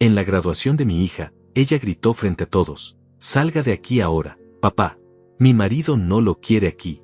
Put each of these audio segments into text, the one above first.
En la graduación de mi hija, ella gritó frente a todos: «Salga de aquí ahora, papá. Mi marido no lo quiere aquí».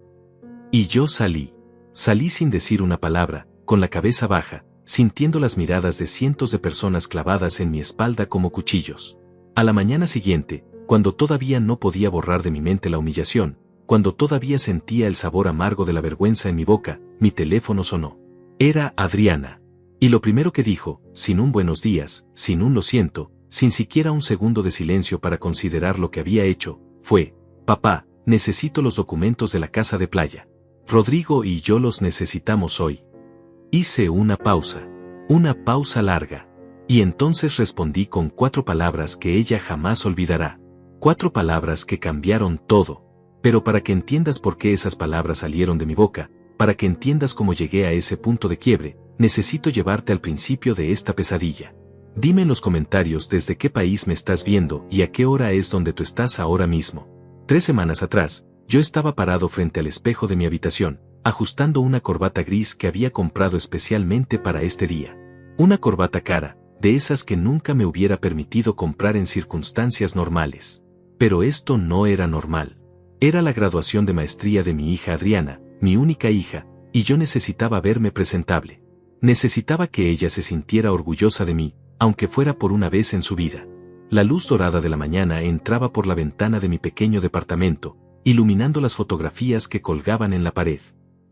Y yo salí. Salí sin decir una palabra, con la cabeza baja, sintiendo las miradas de cientos de personas clavadas en mi espalda como cuchillos. A la mañana siguiente, cuando todavía no podía borrar de mi mente la humillación, cuando todavía sentía el sabor amargo de la vergüenza en mi boca, mi teléfono sonó. Era Adriana. Y lo primero que dijo, sin un buenos días, sin un lo siento, sin siquiera un segundo de silencio para considerar lo que había hecho, fue: «Papá, necesito los documentos de la casa de playa. Rodrigo y yo los necesitamos hoy». Hice una pausa larga. Y entonces respondí con 4 palabras que ella jamás olvidará. 4 palabras que cambiaron todo. Pero para que entiendas por qué esas palabras salieron de mi boca, para que entiendas cómo llegué a ese punto de quiebre, necesito llevarte al principio de esta pesadilla. Dime en los comentarios desde qué país me estás viendo y a qué hora es donde tú estás ahora mismo. 3 semanas atrás, yo estaba parado frente al espejo de mi habitación, ajustando una corbata gris que había comprado especialmente para este día. Una corbata cara, de esas que nunca me hubiera permitido comprar en circunstancias normales. Pero esto no era normal. Era la graduación de maestría de mi hija Adriana, mi única hija, y yo necesitaba verme presentable. Necesitaba que ella se sintiera orgullosa de mí, aunque fuera por una vez en su vida. La luz dorada de la mañana entraba por la ventana de mi pequeño departamento, iluminando las fotografías que colgaban en la pared.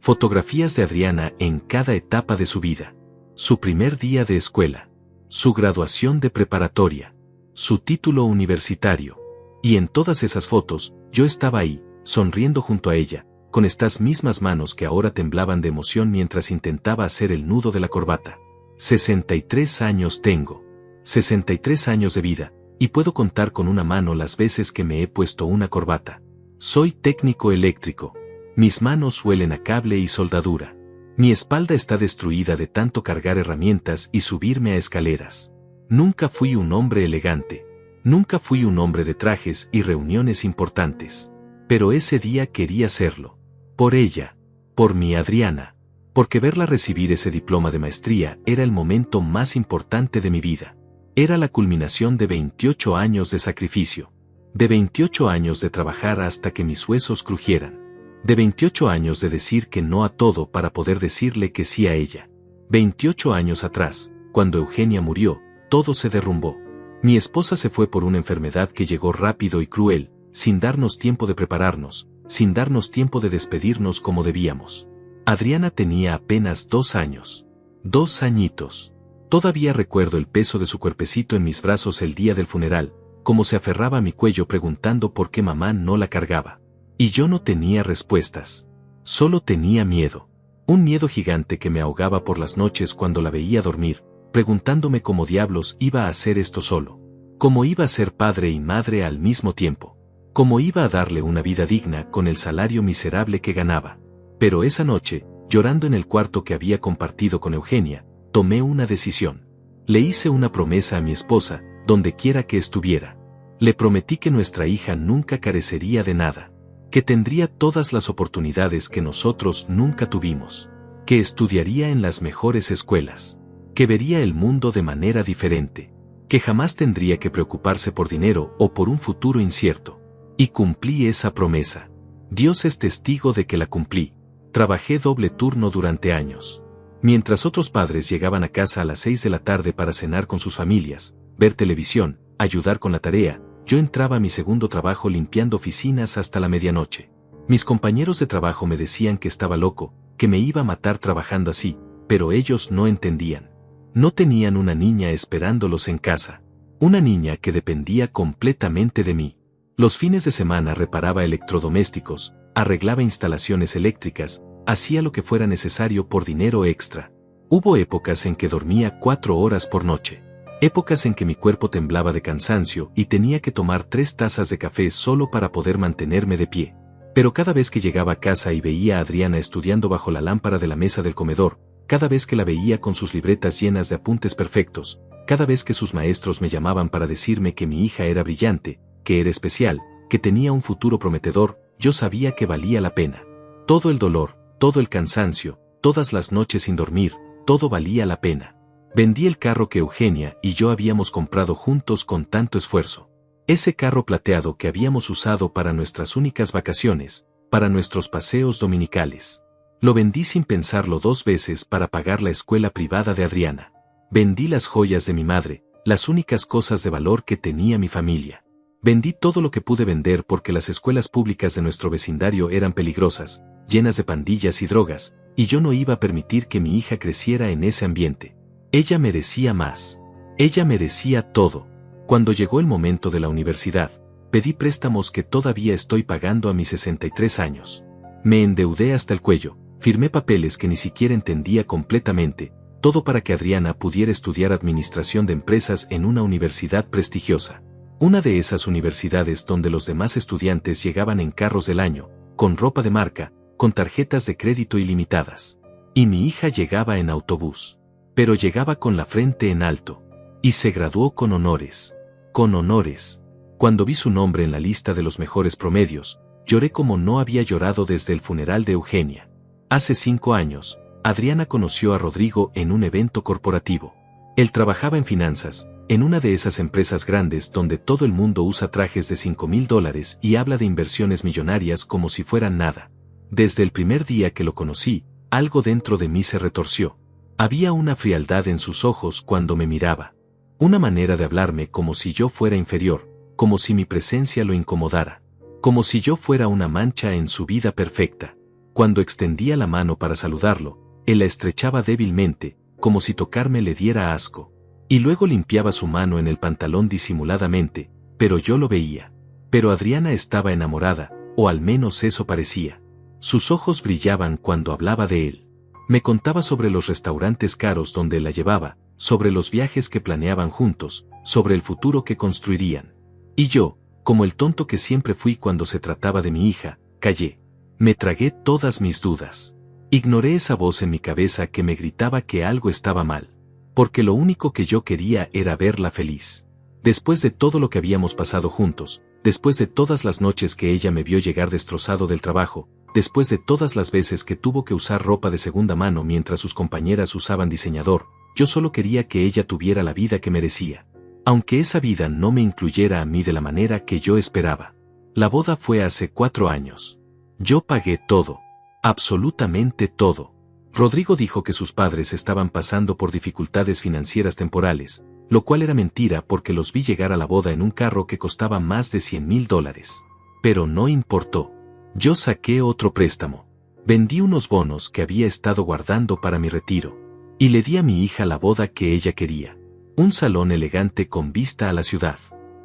Fotografías de Adriana en cada etapa de su vida. Su primer día de escuela. Su graduación de preparatoria. Su título universitario. Y en todas esas fotos, yo estaba ahí, sonriendo junto a ella, con estas mismas manos que ahora temblaban de emoción mientras intentaba hacer el nudo de la corbata. 63 años tengo. 63 años de vida, y puedo contar con una mano las veces que me he puesto una corbata. Soy técnico eléctrico. Mis manos huelen a cable y soldadura. Mi espalda está destruida de tanto cargar herramientas y subirme a escaleras. Nunca fui un hombre elegante. Nunca fui un hombre de trajes y reuniones importantes. Pero ese día quería serlo. Por ella. Por mi Adriana. Porque verla recibir ese diploma de maestría era el momento más importante de mi vida. Era la culminación de 28 años de sacrificio. De 28 años de trabajar hasta que mis huesos crujieran. De 28 años de decir que no a todo para poder decirle que sí a ella. 28 años atrás, cuando Eugenia murió, todo se derrumbó. Mi esposa se fue por una enfermedad que llegó rápido y cruel, sin darnos tiempo de prepararnos, sin darnos tiempo de despedirnos como debíamos. Adriana tenía apenas 2 años. 2 añitos. Todavía recuerdo el peso de su cuerpecito en mis brazos el día del funeral, como se aferraba a mi cuello preguntando por qué mamá no la cargaba. Y yo no tenía respuestas. Solo tenía miedo. Un miedo gigante que me ahogaba por las noches cuando la veía dormir, preguntándome cómo diablos iba a hacer esto solo. Cómo iba a ser padre y madre al mismo tiempo. Cómo iba a darle una vida digna con el salario miserable que ganaba. Pero esa noche, llorando en el cuarto que había compartido con Eugenia, tomé una decisión. Le hice una promesa a mi esposa, donde quiera que estuviera. Le prometí que nuestra hija nunca carecería de nada. Que tendría todas las oportunidades que nosotros nunca tuvimos. Que estudiaría en las mejores escuelas. Que vería el mundo de manera diferente. Que jamás tendría que preocuparse por dinero o por un futuro incierto. Y cumplí esa promesa. Dios es testigo de que la cumplí. Trabajé doble turno durante años. Mientras otros padres llegaban a casa a las 6 de la tarde para cenar con sus familias, ver televisión, ayudar con la tarea, yo entraba a mi segundo trabajo limpiando oficinas hasta la medianoche. Mis compañeros de trabajo me decían que estaba loco, que me iba a matar trabajando así, pero ellos no entendían. No tenían una niña esperándolos en casa. Una niña que dependía completamente de mí. Los fines de semana reparaba electrodomésticos, arreglaba instalaciones eléctricas, hacía lo que fuera necesario por dinero extra. Hubo épocas en que dormía 4 horas por noche. Épocas en que mi cuerpo temblaba de cansancio y tenía que tomar 3 tazas de café solo para poder mantenerme de pie. Pero cada vez que llegaba a casa y veía a Adriana estudiando bajo la lámpara de la mesa del comedor, cada vez que la veía con sus libretas llenas de apuntes perfectos, cada vez que sus maestros me llamaban para decirme que mi hija era brillante, que era especial, que tenía un futuro prometedor, yo sabía que valía la pena. Todo el dolor, todo el cansancio, todas las noches sin dormir, todo valía la pena. Vendí el carro que Eugenia y yo habíamos comprado juntos con tanto esfuerzo. Ese carro plateado que habíamos usado para nuestras únicas vacaciones, para nuestros paseos dominicales. Lo vendí sin pensarlo 2 veces para pagar la escuela privada de Adriana. Vendí las joyas de mi madre, las únicas cosas de valor que tenía mi familia. Vendí todo lo que pude vender porque las escuelas públicas de nuestro vecindario eran peligrosas, llenas de pandillas y drogas, y yo no iba a permitir que mi hija creciera en ese ambiente. Ella merecía más. Ella merecía todo. Cuando llegó el momento de la universidad, pedí préstamos que todavía estoy pagando a mis 63 años. Me endeudé hasta el cuello, firmé papeles que ni siquiera entendía completamente, todo para que Adriana pudiera estudiar administración de empresas en una universidad prestigiosa. Una de esas universidades donde los demás estudiantes llegaban en carros del año, con ropa de marca, con tarjetas de crédito ilimitadas. Y mi hija llegaba en autobús. Pero llegaba con la frente en alto. Y se graduó con honores. Con honores. Cuando vi su nombre en la lista de los mejores promedios, lloré como no había llorado desde el funeral de Eugenia. Hace 5 años, Adriana conoció a Rodrigo en un evento corporativo. Él trabajaba en finanzas, en una de esas empresas grandes donde todo el mundo usa trajes de $5,000 y habla de inversiones millonarias como si fueran nada. Desde el primer día que lo conocí, algo dentro de mí se retorció. Había una frialdad en sus ojos cuando me miraba. Una manera de hablarme como si yo fuera inferior, como si mi presencia lo incomodara. Como si yo fuera una mancha en su vida perfecta. Cuando extendía la mano para saludarlo, él la estrechaba débilmente, como si tocarme le diera asco. Y luego limpiaba su mano en el pantalón disimuladamente, pero yo lo veía. Pero Adriana estaba enamorada, o al menos eso parecía. Sus ojos brillaban cuando hablaba de él. Me contaba sobre los restaurantes caros donde la llevaba, sobre los viajes que planeaban juntos, sobre el futuro que construirían. Y yo, como el tonto que siempre fui cuando se trataba de mi hija, callé. Me tragué todas mis dudas. Ignoré esa voz en mi cabeza que me gritaba que algo estaba mal. Porque lo único que yo quería era verla feliz. Después de todo lo que habíamos pasado juntos, después de todas las noches que ella me vio llegar destrozado del trabajo, después de todas las veces que tuvo que usar ropa de segunda mano mientras sus compañeras usaban diseñador, yo solo quería que ella tuviera la vida que merecía. Aunque esa vida no me incluyera a mí de la manera que yo esperaba. La boda fue hace 4 años. Yo pagué todo. Absolutamente todo. Rodrigo dijo que sus padres estaban pasando por dificultades financieras temporales, lo cual era mentira porque los vi llegar a la boda en un carro que costaba más de $100,000. Pero no importó. Yo saqué otro préstamo. Vendí unos bonos que había estado guardando para mi retiro. Y le di a mi hija la boda que ella quería. Un salón elegante con vista a la ciudad.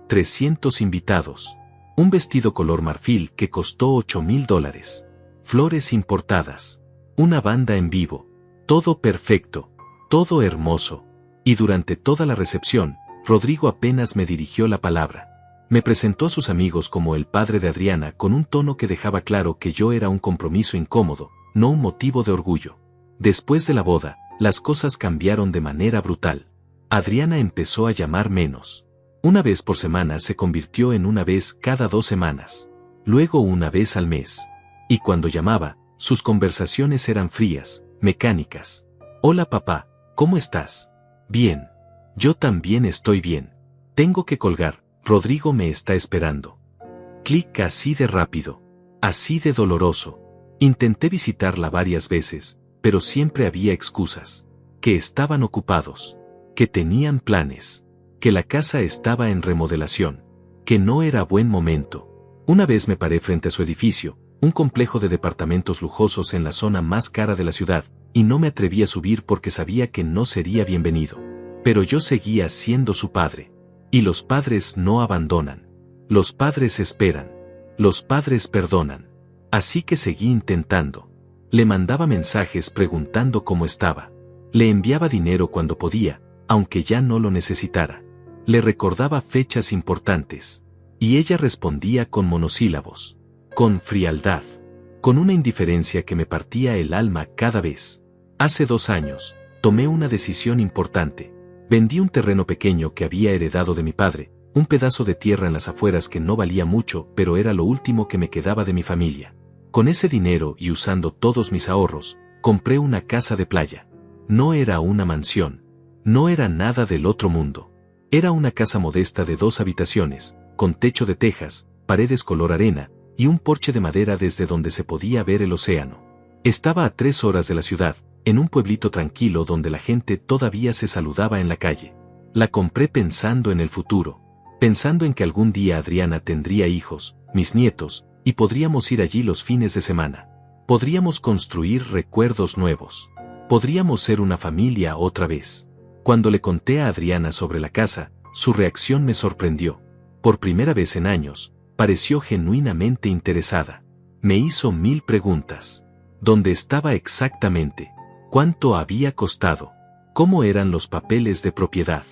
300 invitados. Un vestido color marfil que costó $8,000. Flores importadas. Una banda en vivo. Todo perfecto. Todo hermoso. Y durante toda la recepción, Rodrigo apenas me dirigió la palabra. Me presentó a sus amigos como el padre de Adriana con un tono que dejaba claro que yo era un compromiso incómodo, no un motivo de orgullo. Después de la boda, las cosas cambiaron de manera brutal. Adriana empezó a llamar menos. Una vez por semana se convirtió en una vez cada 2 semanas. Luego una vez al mes. Y cuando llamaba, sus conversaciones eran frías, mecánicas. Hola papá, ¿cómo estás? Bien. Yo también estoy bien. Tengo que colgar, Rodrigo me está esperando. Clic así de rápido. Así de doloroso. Intenté visitarla varias veces, pero siempre había excusas. Que estaban ocupados. Que tenían planes. Que la casa estaba en remodelación. Que no era buen momento. Una vez me paré frente a su edificio, un complejo de departamentos lujosos en la zona más cara de la ciudad, y no me atreví a subir porque sabía que no sería bienvenido. Pero yo seguía siendo su padre. Y los padres no abandonan. Los padres esperan. Los padres perdonan. Así que seguí intentando. Le mandaba mensajes preguntando cómo estaba. Le enviaba dinero cuando podía, aunque ya no lo necesitara. Le recordaba fechas importantes. Y ella respondía con monosílabos. Con frialdad. Con una indiferencia que me partía el alma cada vez. Hace 2 años, tomé una decisión importante. Vendí un terreno pequeño que había heredado de mi padre, un pedazo de tierra en las afueras que no valía mucho, pero era lo último que me quedaba de mi familia. Con ese dinero y usando todos mis ahorros, compré una casa de playa. No era una mansión. No era nada del otro mundo. Era una casa modesta de 2 habitaciones, con techo de tejas, paredes color arena, y un porche de madera desde donde se podía ver el océano. Estaba a 3 horas de la ciudad, en un pueblito tranquilo donde la gente todavía se saludaba en la calle. La compré pensando en el futuro, pensando en que algún día Adriana tendría hijos, mis nietos, y podríamos ir allí los fines de semana. Podríamos construir recuerdos nuevos. Podríamos ser una familia otra vez. Cuando le conté a Adriana sobre la casa, su reacción me sorprendió. Por primera vez en años, pareció genuinamente interesada. Me hizo 1000 preguntas. ¿Dónde estaba exactamente? ¿Cuánto había costado? ¿Cómo eran los papeles de propiedad?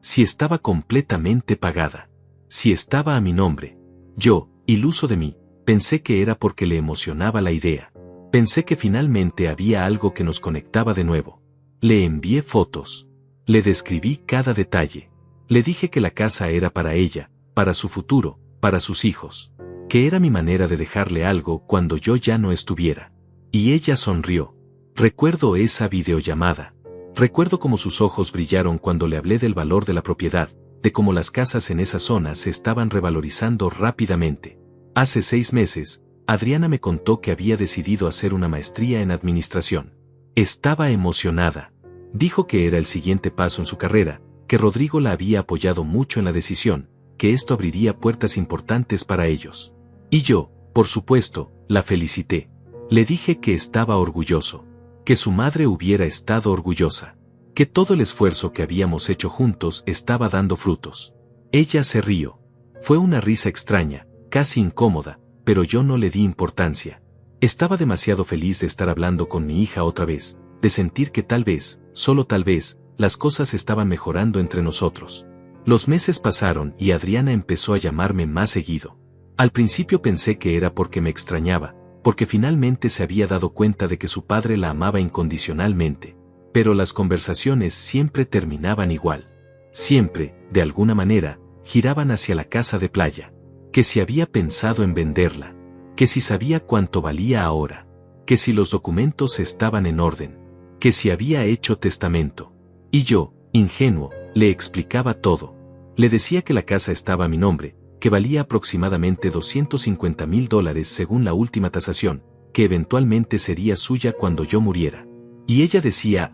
Si estaba completamente pagada. Si estaba a mi nombre. Yo, iluso de mí, pensé que era porque le emocionaba la idea. Pensé que finalmente había algo que nos conectaba de nuevo. Le envié fotos. Le describí cada detalle. Le dije que la casa era para ella, para su futuro, para sus hijos. Que era mi manera de dejarle algo cuando yo ya no estuviera. Y ella sonrió. Recuerdo esa videollamada. Recuerdo cómo sus ojos brillaron cuando le hablé del valor de la propiedad, de cómo las casas en esa zona se estaban revalorizando rápidamente. Hace 6 meses, Adriana me contó que había decidido hacer una maestría en administración. Estaba emocionada. Dijo que era el siguiente paso en su carrera, que Rodrigo la había apoyado mucho en la decisión, que esto abriría puertas importantes para ellos. Y yo, por supuesto, la felicité. Le dije que estaba orgulloso, que su madre hubiera estado orgullosa, que todo el esfuerzo que habíamos hecho juntos estaba dando frutos. Ella se rió. Fue una risa extraña, casi incómoda, pero yo no le di importancia. Estaba demasiado feliz de estar hablando con mi hija otra vez, de sentir que tal vez, solo tal vez, las cosas estaban mejorando entre nosotros. Los meses pasaron y Adriana empezó a llamarme más seguido. Al principio pensé que era porque me extrañaba, porque finalmente se había dado cuenta de que su padre la amaba incondicionalmente. Pero las conversaciones siempre terminaban igual. Siempre, de alguna manera, giraban hacia la casa de playa. Que si había pensado en venderla. Que si sabía cuánto valía ahora. Que si los documentos estaban en orden. Que si había hecho testamento. Y yo, ingenuo, le explicaba todo. Le decía que la casa estaba a mi nombre, que valía aproximadamente $250,000 según la última tasación, que eventualmente sería suya cuando yo muriera. Y ella decía,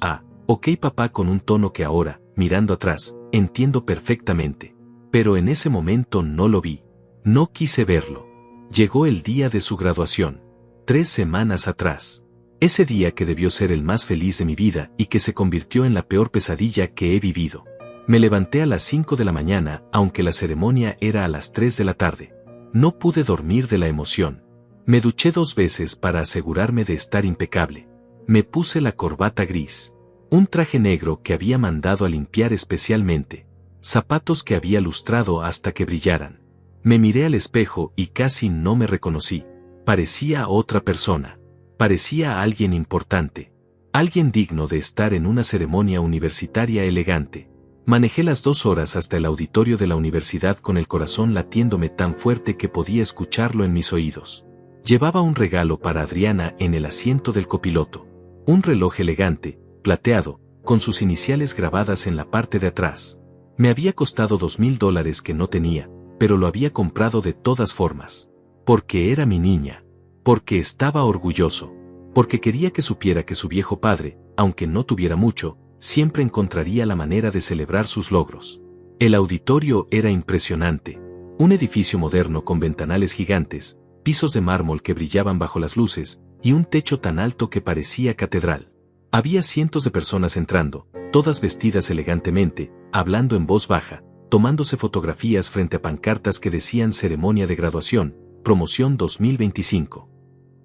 ok papá, con un tono que ahora, mirando atrás, entiendo perfectamente. Pero en ese momento no lo vi. No quise verlo. Llegó el día de su graduación. 3 semanas atrás. Ese día que debió ser el más feliz de mi vida y que se convirtió en la peor pesadilla que he vivido. Me levanté a las 5 de la mañana, aunque la ceremonia era a las 3 de la tarde. No pude dormir de la emoción. Me duché 2 veces para asegurarme de estar impecable. Me puse la corbata gris. Un traje negro que había mandado a limpiar especialmente. Zapatos que había lustrado hasta que brillaran. Me miré al espejo y casi no me reconocí. Parecía otra persona. Parecía alguien importante. Alguien digno de estar en una ceremonia universitaria elegante. Manejé las 2 horas hasta el auditorio de la universidad con el corazón latiéndome tan fuerte que podía escucharlo en mis oídos. Llevaba un regalo para Adriana en el asiento del copiloto. Un reloj elegante, plateado, con sus iniciales grabadas en la parte de atrás. Me había costado $2,000 que no tenía, pero lo había comprado de todas formas. Porque era mi niña. Porque estaba orgulloso. Porque quería que supiera que su viejo padre, aunque no tuviera mucho, siempre encontraría la manera de celebrar sus logros. El auditorio era impresionante. Un edificio moderno con ventanales gigantes, pisos de mármol que brillaban bajo las luces, y un techo tan alto que parecía catedral. Había cientos de personas entrando, todas vestidas elegantemente, hablando en voz baja, tomándose fotografías frente a pancartas que decían ceremonia de graduación, promoción 2025.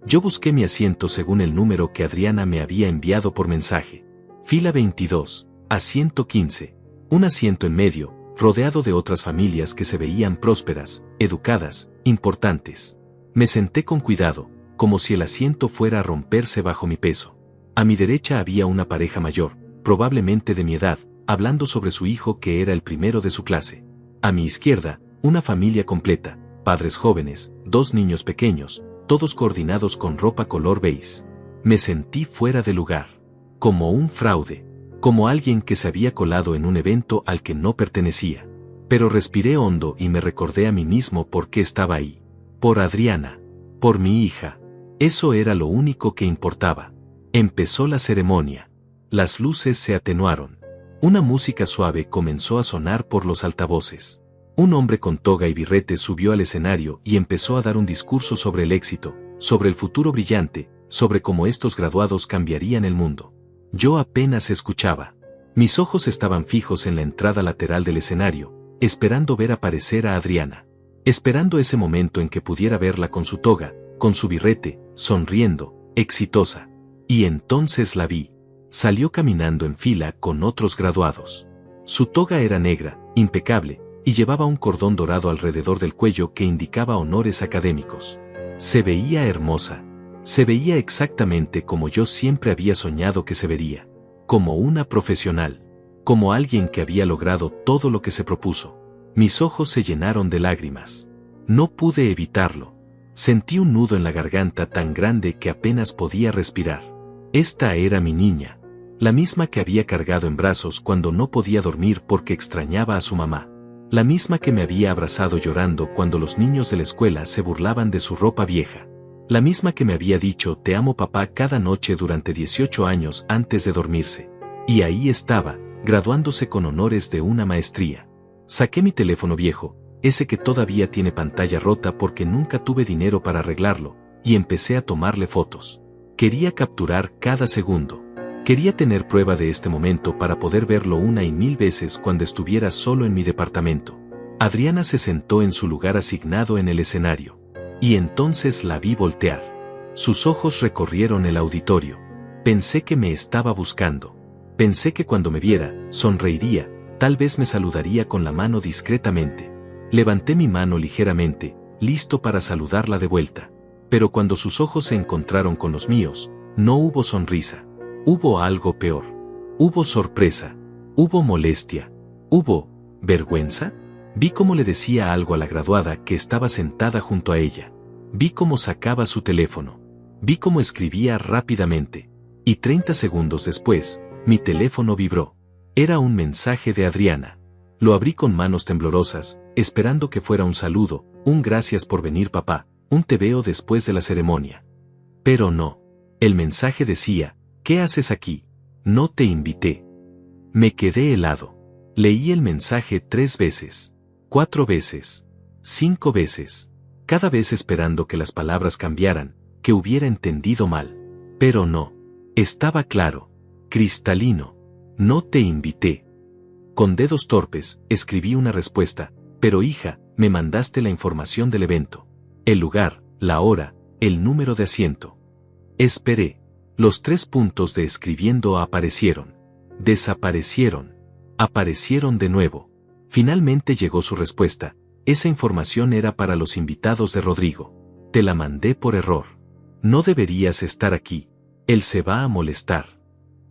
Yo busqué mi asiento según el número que Adriana me había enviado por mensaje. Fila 22, asiento 15. Un asiento en medio, rodeado de otras familias que se veían prósperas, educadas, importantes. Me senté con cuidado, como si el asiento fuera a romperse bajo mi peso. A mi derecha había una pareja mayor, probablemente de mi edad, hablando sobre su hijo que era el primero de su clase. A mi izquierda, una familia completa, padres jóvenes, 2 niños pequeños, todos coordinados con ropa color beige. Me sentí fuera de lugar. Como un fraude. como alguien que se había colado en un evento al que no pertenecía. Pero respiré hondo y me recordé a mí mismo por qué estaba ahí. Por Adriana. Por mi hija. Eso era lo único que importaba. Empezó la ceremonia. Las luces se atenuaron. Una música suave comenzó a sonar por los altavoces. Un hombre con toga y birrete subió al escenario y empezó a dar un discurso sobre el éxito, sobre el futuro brillante, sobre cómo estos graduados cambiarían el mundo. Yo apenas escuchaba. Mis ojos estaban fijos en la entrada lateral del escenario, esperando ver aparecer a Adriana. Esperando ese momento en que pudiera verla con su toga, con su birrete, sonriendo, exitosa. Y entonces la vi. Salió caminando en fila con otros graduados. Su toga era negra, impecable, y llevaba un cordón dorado alrededor del cuello que indicaba honores académicos. Se veía hermosa. Se veía exactamente como yo siempre había soñado que se vería. Como una profesional. Como alguien que había logrado todo lo que se propuso. Mis ojos se llenaron de lágrimas. No pude evitarlo. Sentí un nudo en la garganta tan grande que apenas podía respirar. Esta era mi niña. La misma que había cargado en brazos cuando no podía dormir porque extrañaba a su mamá. La misma que me había abrazado llorando cuando los niños de la escuela se burlaban de su ropa vieja. La misma que me había dicho te amo papá cada noche durante 18 años antes de dormirse. Y ahí estaba, graduándose con honores de una maestría. Saqué mi teléfono viejo, ese que todavía tiene pantalla rota porque nunca tuve dinero para arreglarlo, y empecé a tomarle fotos. Quería capturar cada segundo. Quería tener prueba de este momento para poder verlo una y mil veces cuando estuviera solo en mi departamento. Adriana se sentó en su lugar asignado en el escenario. Y entonces la vi voltear. Sus ojos recorrieron el auditorio. Pensé que me estaba buscando. Pensé que cuando me viera, sonreiría, tal vez me saludaría con la mano discretamente. Levanté mi mano ligeramente, listo para saludarla de vuelta. Pero cuando sus ojos se encontraron con los míos, no hubo sonrisa. Hubo algo peor. Hubo sorpresa. Hubo molestia. Hubo vergüenza. Vi cómo le decía algo a la graduada que estaba sentada junto a ella. Vi cómo sacaba su teléfono. Vi cómo escribía rápidamente. Y 30 segundos después, mi teléfono vibró. Era un mensaje de Adriana. Lo abrí con manos temblorosas, esperando que fuera un saludo, un gracias por venir papá, un te veo después de la ceremonia. Pero no. El mensaje decía, ¿qué haces aquí? No te invité. Me quedé helado. Leí el mensaje 3 veces, 4 veces, 5 veces, cada vez esperando que las palabras cambiaran, que hubiera entendido mal. Pero no. Estaba claro. Cristalino. No te invité. Con dedos torpes, escribí una respuesta, pero hija, me mandaste la información del evento. El lugar, la hora, el número de asiento. Esperé. Los 3 puntos de escribiendo aparecieron. Desaparecieron. Aparecieron de nuevo. Finalmente llegó su respuesta. Esa información era para los invitados de Rodrigo. Te la mandé por error. No deberías estar aquí. Él se va a molestar.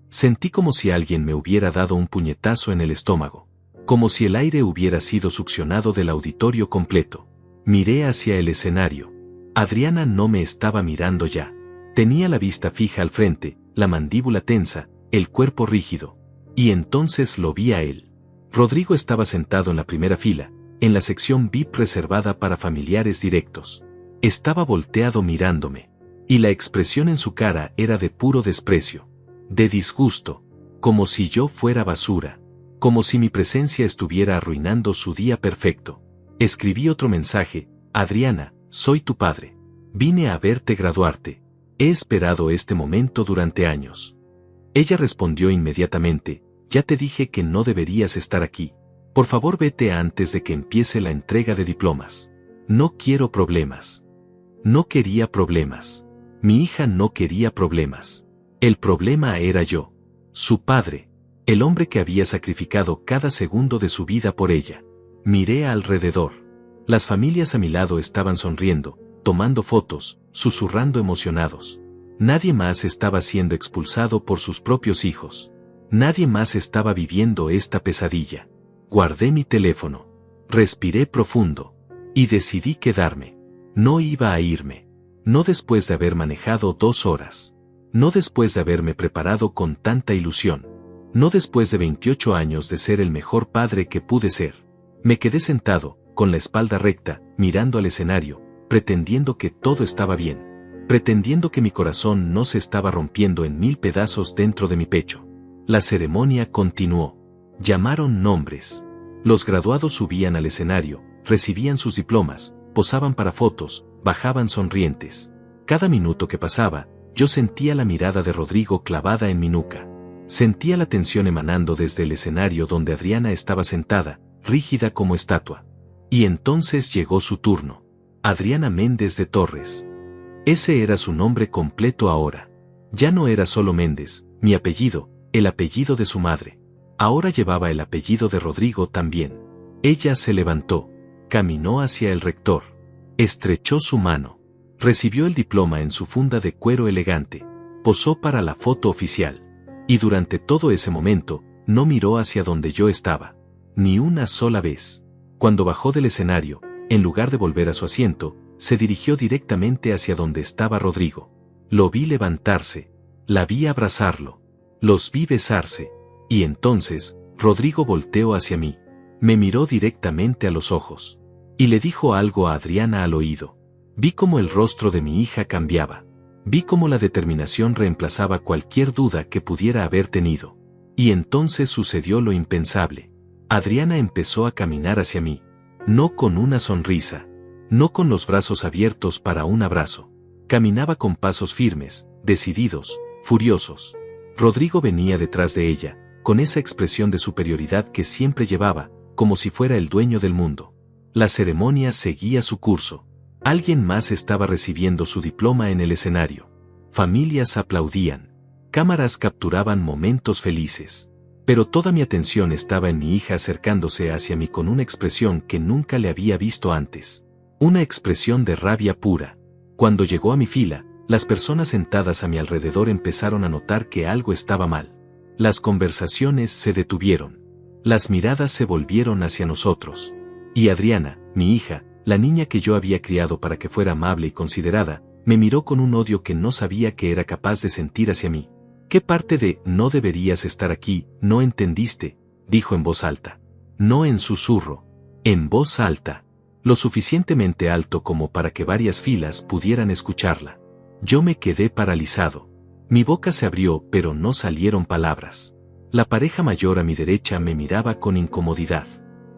Sentí como si alguien me hubiera dado un puñetazo en el estómago. Como si el aire hubiera sido succionado del auditorio completo. Miré hacia el escenario. Adriana no me estaba mirando ya. Tenía la vista fija al frente, la mandíbula tensa, el cuerpo rígido. Y entonces lo vi a él. Rodrigo estaba sentado en la primera fila, en la sección VIP reservada para familiares directos. Estaba volteado mirándome. Y la expresión en su cara era de puro desprecio. De disgusto. Como si yo fuera basura. Como si mi presencia estuviera arruinando su día perfecto. Escribí otro mensaje. Adriana, soy tu padre. Vine a verte graduarte. He esperado este momento durante años. Ella respondió inmediatamente, ya te dije que no deberías estar aquí. Por favor vete antes de que empiece la entrega de diplomas. No quiero problemas. No quería problemas. Mi hija no quería problemas. El problema era yo. Su padre. El hombre que había sacrificado cada segundo de su vida por ella. Miré alrededor. Las familias a mi lado estaban sonriendo, tomando fotos, susurrando emocionados. Nadie más estaba siendo expulsado por sus propios hijos. Nadie más estaba viviendo esta pesadilla. Guardé mi teléfono. Respiré profundo. Y decidí quedarme. No iba a irme. No después de haber manejado 2 horas. No después de haberme preparado con tanta ilusión. No después de 28 años de ser el mejor padre que pude ser. Me quedé sentado, con la espalda recta, mirando al escenario, pretendiendo que todo estaba bien. Pretendiendo que mi corazón no se estaba rompiendo en 1000 pedazos dentro de mi pecho. La ceremonia continuó. Llamaron nombres. Los graduados subían al escenario, recibían sus diplomas, posaban para fotos, bajaban sonrientes. Cada minuto que pasaba, yo sentía la mirada de Rodrigo clavada en mi nuca. Sentía la tensión emanando desde el escenario donde Adriana estaba sentada, rígida como estatua. Y entonces llegó su turno. Adriana Méndez de Torres. Ese era su nombre completo ahora. Ya no era solo Méndez, mi apellido, el apellido de su madre. Ahora llevaba el apellido de Rodrigo también. Ella se levantó, caminó hacia el rector, estrechó su mano, recibió el diploma en su funda de cuero elegante, posó para la foto oficial. Y durante todo ese momento, no miró hacia donde yo estaba. Ni una sola vez. Cuando bajó del escenario, en lugar de volver a su asiento, se dirigió directamente hacia donde estaba Rodrigo. Lo vi levantarse. La vi abrazarlo. Los vi besarse. Y entonces, Rodrigo volteó hacia mí. Me miró directamente a los ojos. Y le dijo algo a Adriana al oído. Vi cómo el rostro de mi hija cambiaba. Vi cómo la determinación reemplazaba cualquier duda que pudiera haber tenido. Y entonces sucedió lo impensable. Adriana empezó a caminar hacia mí. No con una sonrisa. No con los brazos abiertos para un abrazo. Caminaba con pasos firmes, decididos, furiosos. Rodrigo venía detrás de ella, con esa expresión de superioridad que siempre llevaba, como si fuera el dueño del mundo. La ceremonia seguía su curso. Alguien más estaba recibiendo su diploma en el escenario. Familias aplaudían. Cámaras capturaban momentos felices. Pero toda mi atención estaba en mi hija acercándose hacia mí con una expresión que nunca le había visto antes. Una expresión de rabia pura. Cuando llegó a mi fila, las personas sentadas a mi alrededor empezaron a notar que algo estaba mal. Las conversaciones se detuvieron. Las miradas se volvieron hacia nosotros. Y Adriana, mi hija, la niña que yo había criado para que fuera amable y considerada, me miró con un odio que no sabía que era capaz de sentir hacia mí. ¿Qué parte de "no deberías estar aquí" no entendiste? Dijo en voz alta. No en susurro. En voz alta. Lo suficientemente alto como para que varias filas pudieran escucharla. Yo me quedé paralizado. Mi boca se abrió pero no salieron palabras. La pareja mayor a mi derecha me miraba con incomodidad.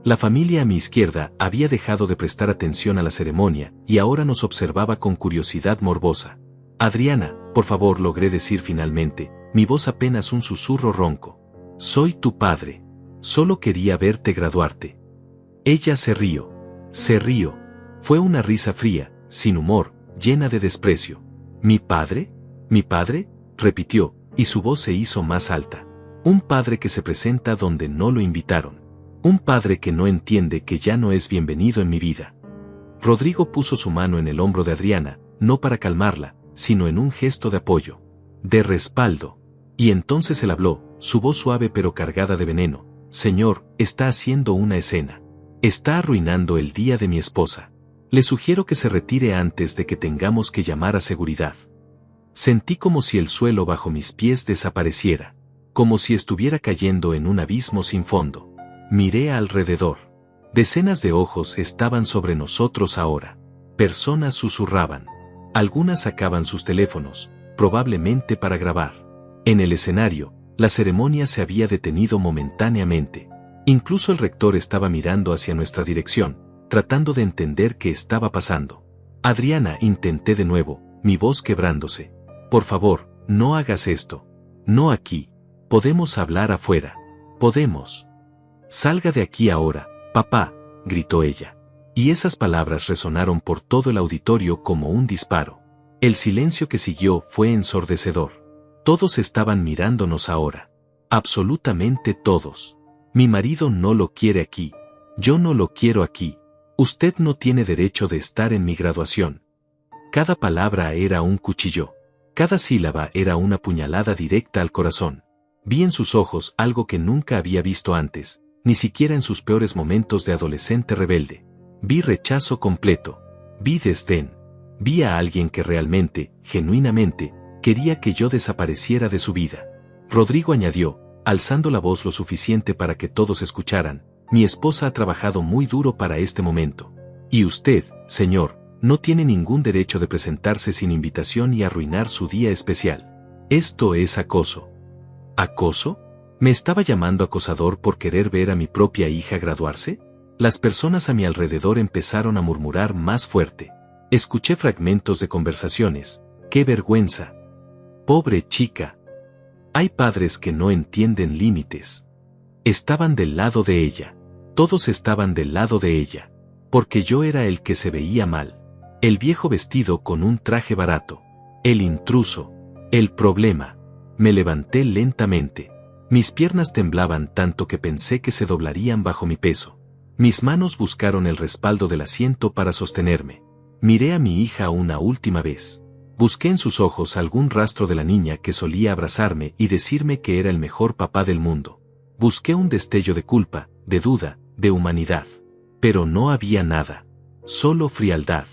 La familia a mi izquierda había dejado de prestar atención a la ceremonia y ahora nos observaba con curiosidad morbosa. Adriana, por favor, logré decir finalmente, mi voz apenas un susurro ronco. Soy tu padre. Solo quería verte graduarte. Ella se rió. Se rió. Fue una risa fría, sin humor, llena de desprecio. ¿Mi padre? ¿Mi padre?, repitió, y su voz se hizo más alta. Un padre que se presenta donde no lo invitaron. Un padre que no entiende que ya no es bienvenido en mi vida. Rodrigo puso su mano en el hombro de Adriana, no para calmarla, sino en un gesto de apoyo, de respaldo. Y entonces él habló, su voz suave pero cargada de veneno. Señor, está haciendo una escena. Está arruinando el día de mi esposa. Le sugiero que se retire antes de que tengamos que llamar a seguridad. Sentí como si el suelo bajo mis pies desapareciera, como si estuviera cayendo en un abismo sin fondo. Miré alrededor. Decenas de ojos estaban sobre nosotros ahora. Personas susurraban. Algunas sacaban sus teléfonos, probablemente para grabar. En el escenario, la ceremonia se había detenido momentáneamente. Incluso el rector estaba mirando hacia nuestra dirección, tratando de entender qué estaba pasando. Adriana, intenté de nuevo, mi voz quebrándose. Por favor, no hagas esto. No aquí. Podemos hablar afuera. Podemos. Salga de aquí ahora, papá, gritó ella. Y esas palabras resonaron por todo el auditorio como un disparo. El silencio que siguió fue ensordecedor. Todos estaban mirándonos ahora. Absolutamente todos. Mi marido no lo quiere aquí. Yo no lo quiero aquí. Usted no tiene derecho de estar en mi graduación. Cada palabra era un cuchillo. Cada sílaba era una puñalada directa al corazón. Vi en sus ojos algo que nunca había visto antes, ni siquiera en sus peores momentos de adolescente rebelde. Vi rechazo completo. Vi desdén. Vi a alguien que realmente, genuinamente, quería que yo desapareciera de su vida. Rodrigo añadió, alzando la voz lo suficiente para que todos escucharan: mi esposa ha trabajado muy duro para este momento. Y usted, señor, no tiene ningún derecho de presentarse sin invitación y arruinar su día especial. Esto es acoso. ¿Acoso? ¿Me estaba llamando acosador por querer ver a mi propia hija graduarse? Las personas a mi alrededor empezaron a murmurar más fuerte. Escuché fragmentos de conversaciones. ¡Qué vergüenza! Pobre chica. Hay padres que no entienden límites. Estaban del lado de ella. Todos estaban del lado de ella. Porque yo era el que se veía mal. El viejo vestido con un traje barato. El intruso. El problema. Me levanté lentamente. Mis piernas temblaban tanto que pensé que se doblarían bajo mi peso. Mis manos buscaron el respaldo del asiento para sostenerme. Miré a mi hija una última vez. Busqué en sus ojos algún rastro de la niña que solía abrazarme y decirme que era el mejor papá del mundo. Busqué un destello de culpa, de duda, de humanidad. Pero no había nada. Solo frialdad.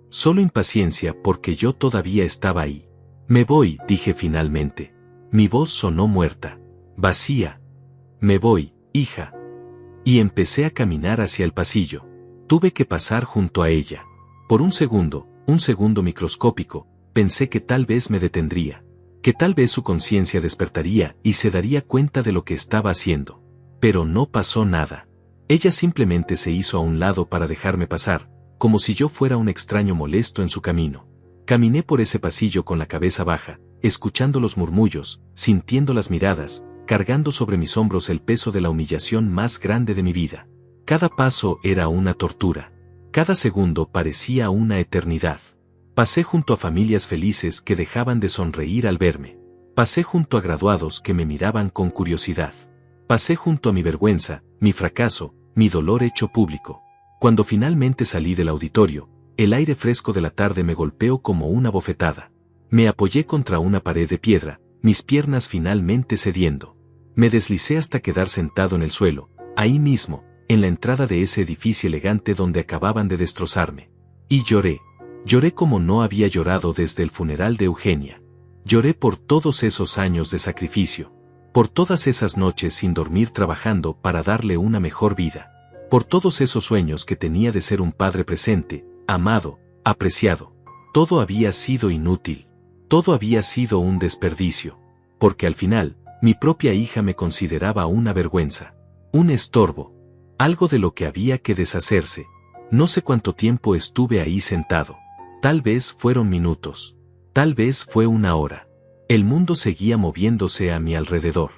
Solo impaciencia porque yo todavía estaba ahí. Me voy, dije finalmente. Mi voz sonó muerta. Vacía. Me voy, hija. Y empecé a caminar hacia el pasillo. Tuve que pasar junto a ella. Por un segundo microscópico, pensé que tal vez me detendría. Que tal vez su conciencia despertaría y se daría cuenta de lo que estaba haciendo. Pero no pasó nada. Ella simplemente se hizo a un lado para dejarme pasar, como si yo fuera un extraño molesto en su camino. Caminé por ese pasillo con la cabeza baja, escuchando los murmullos, sintiendo las miradas, cargando sobre mis hombros el peso de la humillación más grande de mi vida. Cada paso era una tortura. Cada segundo parecía una eternidad. Pasé junto a familias felices que dejaban de sonreír al verme. Pasé junto a graduados que me miraban con curiosidad. Pasé junto a mi vergüenza, mi fracaso, mi dolor hecho público. Cuando finalmente salí del auditorio, el aire fresco de la tarde me golpeó como una bofetada. Me apoyé contra una pared de piedra, mis piernas finalmente cediendo. Me deslicé hasta quedar sentado en el suelo, ahí mismo, en la entrada de ese edificio elegante donde acababan de destrozarme. Y lloré. Lloré como no había llorado desde el funeral de Eugenia. Lloré por todos esos años de sacrificio. Por todas esas noches sin dormir trabajando para darle una mejor vida. Por todos esos sueños que tenía de ser un padre presente, amado, apreciado. Todo había sido inútil. Todo había sido un desperdicio. Porque al final, mi propia hija me consideraba una vergüenza. Un estorbo. Algo de lo que había que deshacerse. No sé cuánto tiempo estuve ahí sentado. Tal vez fueron minutos. Tal vez fue una hora. El mundo seguía moviéndose a mi alrededor.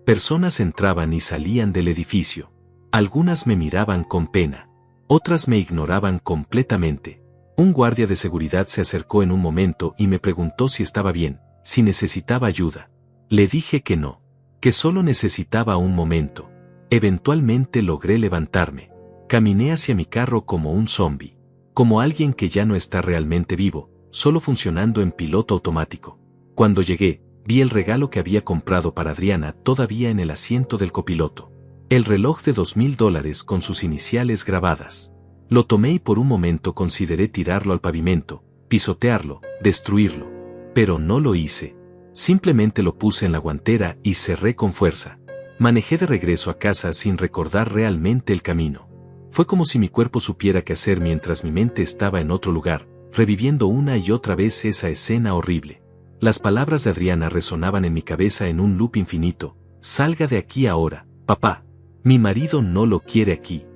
Personas entraban y salían del edificio. Algunas me miraban con pena. Otras me ignoraban completamente. Un guardia de seguridad se acercó en un momento y me preguntó si estaba bien, si necesitaba ayuda. Le dije que no, que solo necesitaba un momento. Eventualmente logré levantarme. Caminé hacia mi carro como un zombi. Como alguien que ya no está realmente vivo, solo funcionando en piloto automático. Cuando llegué, vi el regalo que había comprado para Adriana todavía en el asiento del copiloto. El reloj de $2000 con sus iniciales grabadas. Lo tomé y por un momento consideré tirarlo al pavimento, pisotearlo, destruirlo. Pero no lo hice. Simplemente lo puse en la guantera y cerré con fuerza. Manejé de regreso a casa sin recordar realmente el camino. Fue como si mi cuerpo supiera qué hacer mientras mi mente estaba en otro lugar, reviviendo una y otra vez esa escena horrible. Las palabras de Adriana resonaban en mi cabeza en un loop infinito. Salga de aquí ahora, papá. Mi marido no lo quiere aquí.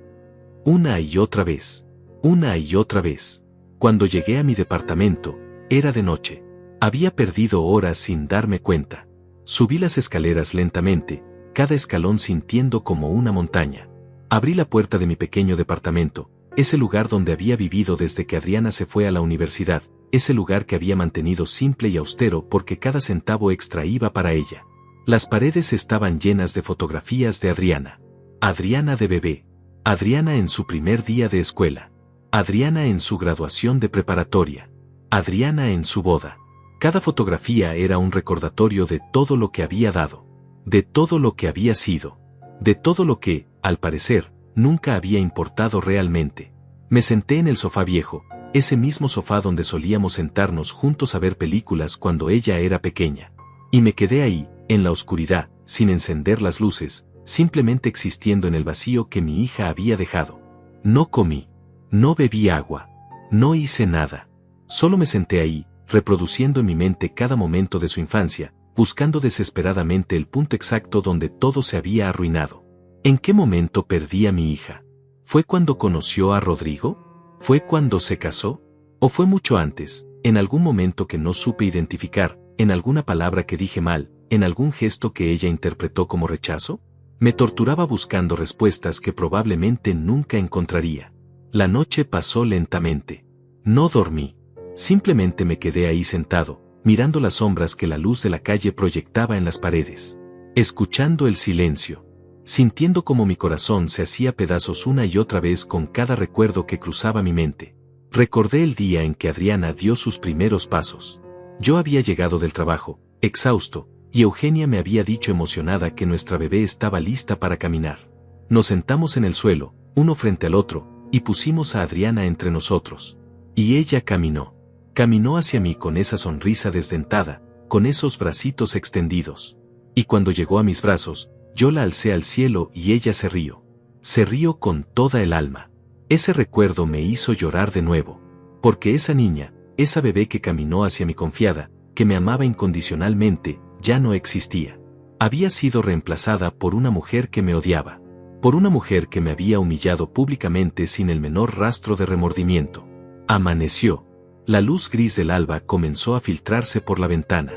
Una y otra vez. Una y otra vez. Cuando llegué a mi departamento, era de noche. Había perdido horas sin darme cuenta. Subí las escaleras lentamente, cada escalón sintiendo como una montaña. Abrí la puerta de mi pequeño departamento, ese lugar donde había vivido desde que Adriana se fue a la universidad, ese lugar que había mantenido simple y austero porque cada centavo extra iba para ella. Las paredes estaban llenas de fotografías de Adriana. Adriana de bebé. Adriana en su primer día de escuela. Adriana en su graduación de preparatoria. Adriana en su boda. Cada fotografía era un recordatorio de todo lo que había dado. De todo lo que había sido. De todo lo que, al parecer, nunca había importado realmente. Me senté en el sofá viejo, ese mismo sofá donde solíamos sentarnos juntos a ver películas cuando ella era pequeña. Y me quedé ahí, en la oscuridad, sin encender las luces, simplemente existiendo en el vacío que mi hija había dejado. No comí, no bebí agua, no hice nada. Solo me senté ahí, reproduciendo en mi mente cada momento de su infancia, buscando desesperadamente el punto exacto donde todo se había arruinado. ¿En qué momento perdí a mi hija? ¿Fue cuando conoció a Rodrigo? ¿Fue cuando se casó? ¿O fue mucho antes, en algún momento que no supe identificar, en alguna palabra que dije mal, en algún gesto que ella interpretó como rechazo? Me torturaba buscando respuestas que probablemente nunca encontraría. La noche pasó lentamente. No dormí. Simplemente me quedé ahí sentado, mirando las sombras que la luz de la calle proyectaba en las paredes. Escuchando el silencio. Sintiendo como mi corazón se hacía pedazos una y otra vez con cada recuerdo que cruzaba mi mente. Recordé el día en que Adriana dio sus primeros pasos. Yo había llegado del trabajo, exhausto, y Eugenia me había dicho emocionada que nuestra bebé estaba lista para caminar. Nos sentamos en el suelo, uno frente al otro, y pusimos a Adriana entre nosotros. Y ella caminó. Caminó hacia mí con esa sonrisa desdentada, con esos bracitos extendidos. Y cuando llegó a mis brazos, yo la alcé al cielo y ella se rió. Se rió con toda el alma. Ese recuerdo me hizo llorar de nuevo. Porque esa niña, esa bebé que caminó hacia mí confiada, que me amaba incondicionalmente, ya no existía. Había sido reemplazada por una mujer que me odiaba. Por una mujer que me había humillado públicamente sin el menor rastro de remordimiento. Amaneció. La luz gris del alba comenzó a filtrarse por la ventana.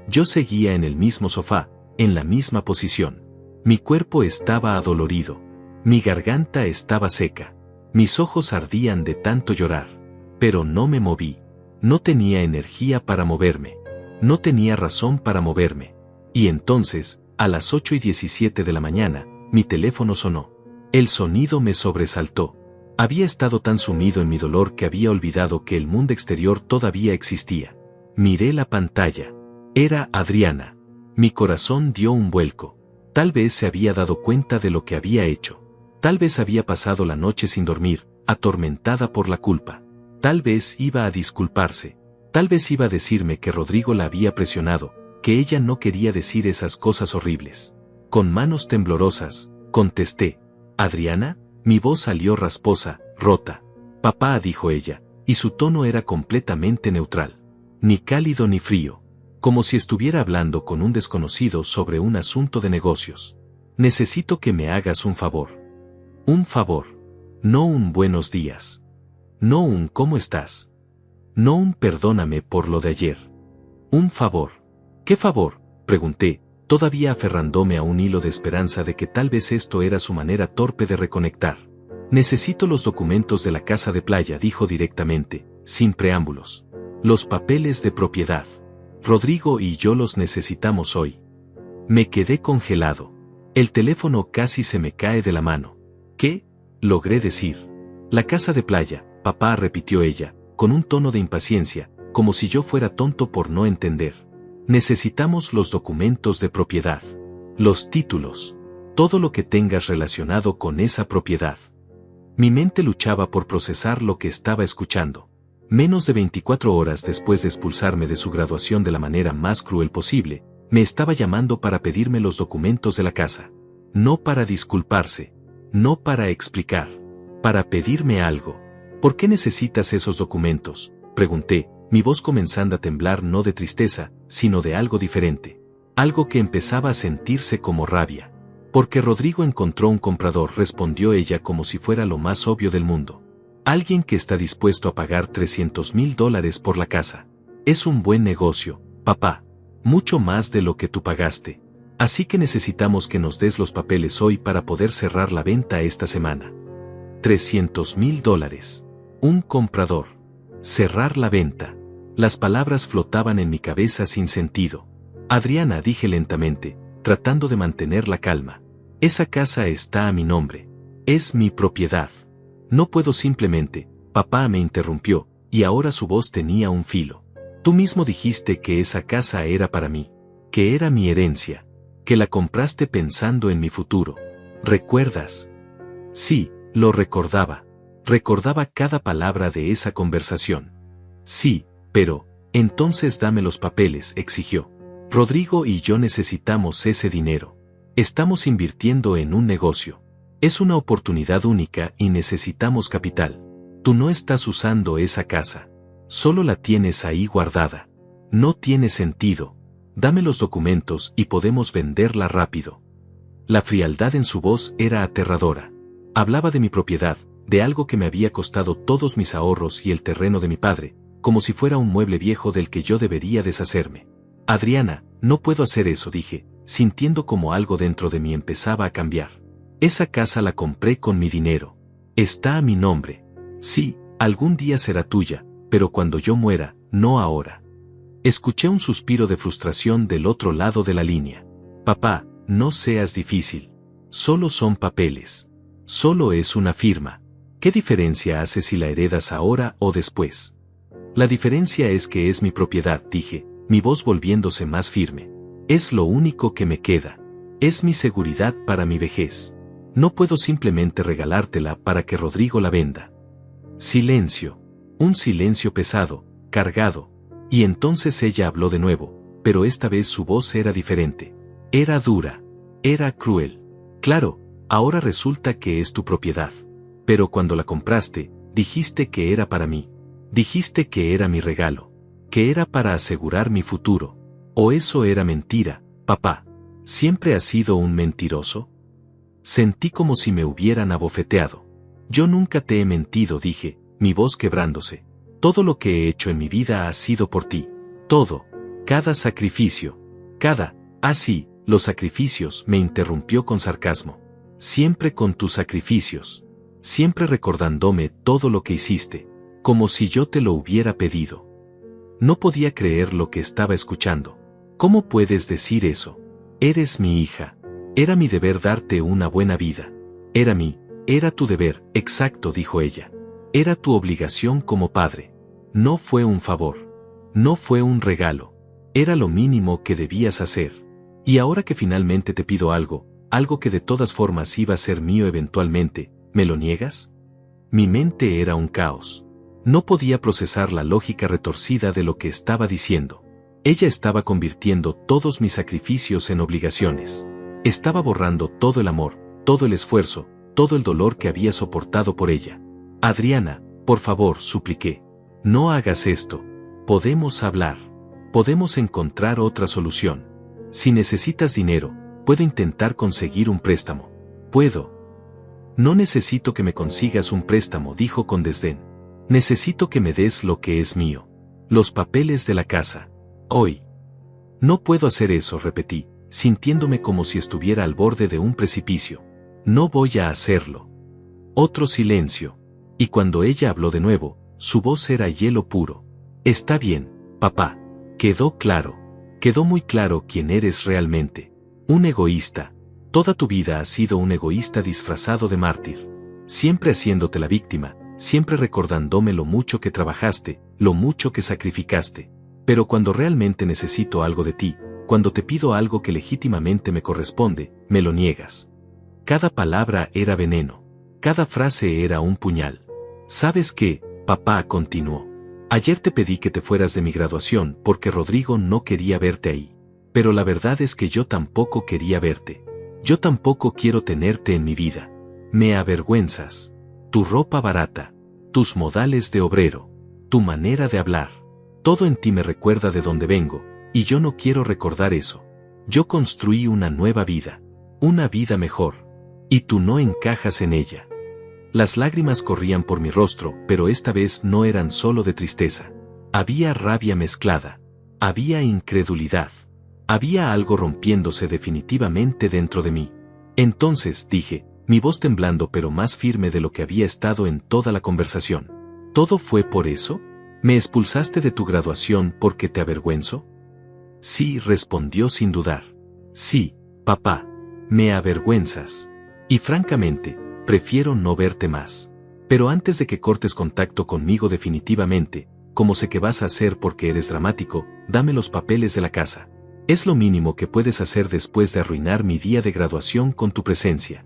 Yo seguía en el mismo sofá, en la misma posición. Mi cuerpo estaba adolorido. Mi garganta estaba seca. Mis ojos ardían de tanto llorar. Pero no me moví. No tenía energía para moverme. No tenía razón para moverme. Y entonces, a las 8:17 de la mañana, mi teléfono sonó. El sonido me sobresaltó. Había estado tan sumido en mi dolor que había olvidado que el mundo exterior todavía existía. Miré la pantalla. Era Adriana. Mi corazón dio un vuelco. Tal vez se había dado cuenta de lo que había hecho. Tal vez había pasado la noche sin dormir, atormentada por la culpa. Tal vez iba a disculparse. Tal vez iba a decirme que Rodrigo la había presionado, que ella no quería decir esas cosas horribles. Con manos temblorosas, contesté. ¿Adriana? Mi voz salió rasposa, rota. Papá, dijo ella, y su tono era completamente neutral. Ni cálido ni frío. Como si estuviera hablando con un desconocido sobre un asunto de negocios. Necesito que me hagas un favor. Un favor. No un buenos días. No un ¿cómo estás? No un perdóname por lo de ayer. Un favor. ¿Qué favor?, pregunté, todavía aferrándome a un hilo de esperanza de que tal vez esto era su manera torpe de reconectar. Necesito los documentos de la casa de playa, dijo directamente, sin preámbulos. Los papeles de propiedad. Rodrigo y yo los necesitamos hoy. Me quedé congelado. El teléfono casi se me cae de la mano. ¿Qué?, logré decir. La casa de playa, papá, repitió ella, con un tono de impaciencia, como si yo fuera tonto por no entender. Necesitamos los documentos de propiedad. Los títulos. Todo lo que tengas relacionado con esa propiedad. Mi mente luchaba por procesar lo que estaba escuchando. Menos de 24 horas después de expulsarme de su graduación de la manera más cruel posible, me estaba llamando para pedirme los documentos de la casa. No para disculparse. No para explicar. Para pedirme algo. ¿Por qué necesitas esos documentos?, pregunté, mi voz comenzando a temblar no de tristeza, sino de algo diferente. Algo que empezaba a sentirse como rabia. Porque Rodrigo encontró un comprador, respondió ella como si fuera lo más obvio del mundo. Alguien que está dispuesto a pagar $300,000 por la casa. Es un buen negocio, papá. Mucho más de lo que tú pagaste. Así que necesitamos que nos des los papeles hoy para poder cerrar la venta esta semana. $300,000. Un comprador. Cerrar la venta. Las palabras flotaban en mi cabeza sin sentido. Adriana, dije lentamente, tratando de mantener la calma. Esa casa está a mi nombre. Es mi propiedad. No puedo simplemente, papá, me interrumpió, y ahora su voz tenía un filo. Tú mismo dijiste que esa casa era para mí, que era mi herencia, que la compraste pensando en mi futuro. ¿Recuerdas? Sí, lo recordaba. Recordaba cada palabra de esa conversación. Sí, pero, entonces dame los papeles, exigió. Rodrigo y yo necesitamos ese dinero. Estamos invirtiendo en un negocio. Es una oportunidad única y necesitamos capital. Tú no estás usando esa casa. Solo la tienes ahí guardada. No tiene sentido. Dame los documentos y podemos venderla rápido. La frialdad en su voz era aterradora. Hablaba de mi propiedad, de algo que me había costado todos mis ahorros y el terreno de mi padre, como si fuera un mueble viejo del que yo debería deshacerme. Adriana, no puedo hacer eso, dije, sintiendo como algo dentro de mí empezaba a cambiar. Esa casa la compré con mi dinero. Está a mi nombre. Sí, algún día será tuya, pero cuando yo muera, no ahora. Escuché un suspiro de frustración del otro lado de la línea. Papá, no seas difícil. Solo son papeles. Solo es una firma. ¿Qué diferencia hace si la heredas ahora o después? La diferencia es que es mi propiedad, dije, mi voz volviéndose más firme. Es lo único que me queda. Es mi seguridad para mi vejez. No puedo simplemente regalártela para que Rodrigo la venda. Silencio. Un silencio pesado, cargado. Y entonces ella habló de nuevo, pero esta vez su voz era diferente. Era dura. Era cruel. Claro, ahora resulta que es tu propiedad. Pero cuando la compraste, dijiste que era para mí. Dijiste que era mi regalo. Que era para asegurar mi futuro. ¿O eso era mentira, papá? ¿Siempre has sido un mentiroso? Sentí como si me hubieran abofeteado. Yo nunca te he mentido, dije, mi voz quebrándose. Todo lo que he hecho en mi vida ha sido por ti. Todo. Cada sacrificio. Sí, los sacrificios, me interrumpió con sarcasmo. Siempre con tus sacrificios. Siempre recordándome todo lo que hiciste. Como si yo te lo hubiera pedido. No podía creer lo que estaba escuchando. ¿Cómo puedes decir eso? Eres mi hija. Era mi deber darte una buena vida. Era tu deber, exacto, dijo ella. Era tu obligación como padre. No fue un favor. No fue un regalo. Era lo mínimo que debías hacer. Y ahora que finalmente te pido algo que de todas formas iba a ser mío eventualmente, ¿me lo niegas? Mi mente era un caos. No podía procesar la lógica retorcida de lo que estaba diciendo. Ella estaba convirtiendo todos mis sacrificios en obligaciones. Estaba borrando todo el amor, todo el esfuerzo, todo el dolor que había soportado por ella. Adriana, por favor, supliqué. No hagas esto. Podemos hablar. Podemos encontrar otra solución. Si necesitas dinero, puedo intentar conseguir un préstamo. Puedo. No necesito que me consigas un préstamo, dijo con desdén. Necesito que me des lo que es mío. Los papeles de la casa. Hoy. No puedo hacer eso, repetí, sintiéndome como si estuviera al borde de un precipicio. No voy a hacerlo. Otro silencio. Y cuando ella habló de nuevo, su voz era hielo puro. Está bien, papá. Quedó claro. Quedó muy claro quién eres realmente. Un egoísta. Toda tu vida has sido un egoísta disfrazado de mártir. Siempre haciéndote la víctima, siempre recordándome lo mucho que trabajaste, lo mucho que sacrificaste. Pero cuando realmente necesito algo de ti, cuando te pido algo que legítimamente me corresponde, me lo niegas. Cada palabra era veneno. Cada frase era un puñal. ¿Sabes qué, papá?, continuó. Ayer te pedí que te fueras de mi graduación porque Rodrigo no quería verte ahí. Pero la verdad es que yo tampoco quería verte. Yo tampoco quiero tenerte en mi vida. Me avergüenzas. Tu ropa barata. Tus modales de obrero. Tu manera de hablar. Todo en ti me recuerda de dónde vengo, y yo no quiero recordar eso. Yo construí una nueva vida. Una vida mejor. Y tú no encajas en ella. Las lágrimas corrían por mi rostro, pero esta vez no eran solo de tristeza. Había rabia mezclada. Había incredulidad. Había algo rompiéndose definitivamente dentro de mí. Entonces, dije, mi voz temblando pero más firme de lo que había estado en toda la conversación. ¿Todo fue por eso? ¿Me expulsaste de tu graduación porque te avergüenzo? Sí, respondió sin dudar. Sí, papá. Me avergüenzas. Y francamente, prefiero no verte más. Pero antes de que cortes contacto conmigo definitivamente, como sé que vas a hacer porque eres dramático, dame los papeles de la casa. Es lo mínimo que puedes hacer después de arruinar mi día de graduación con tu presencia.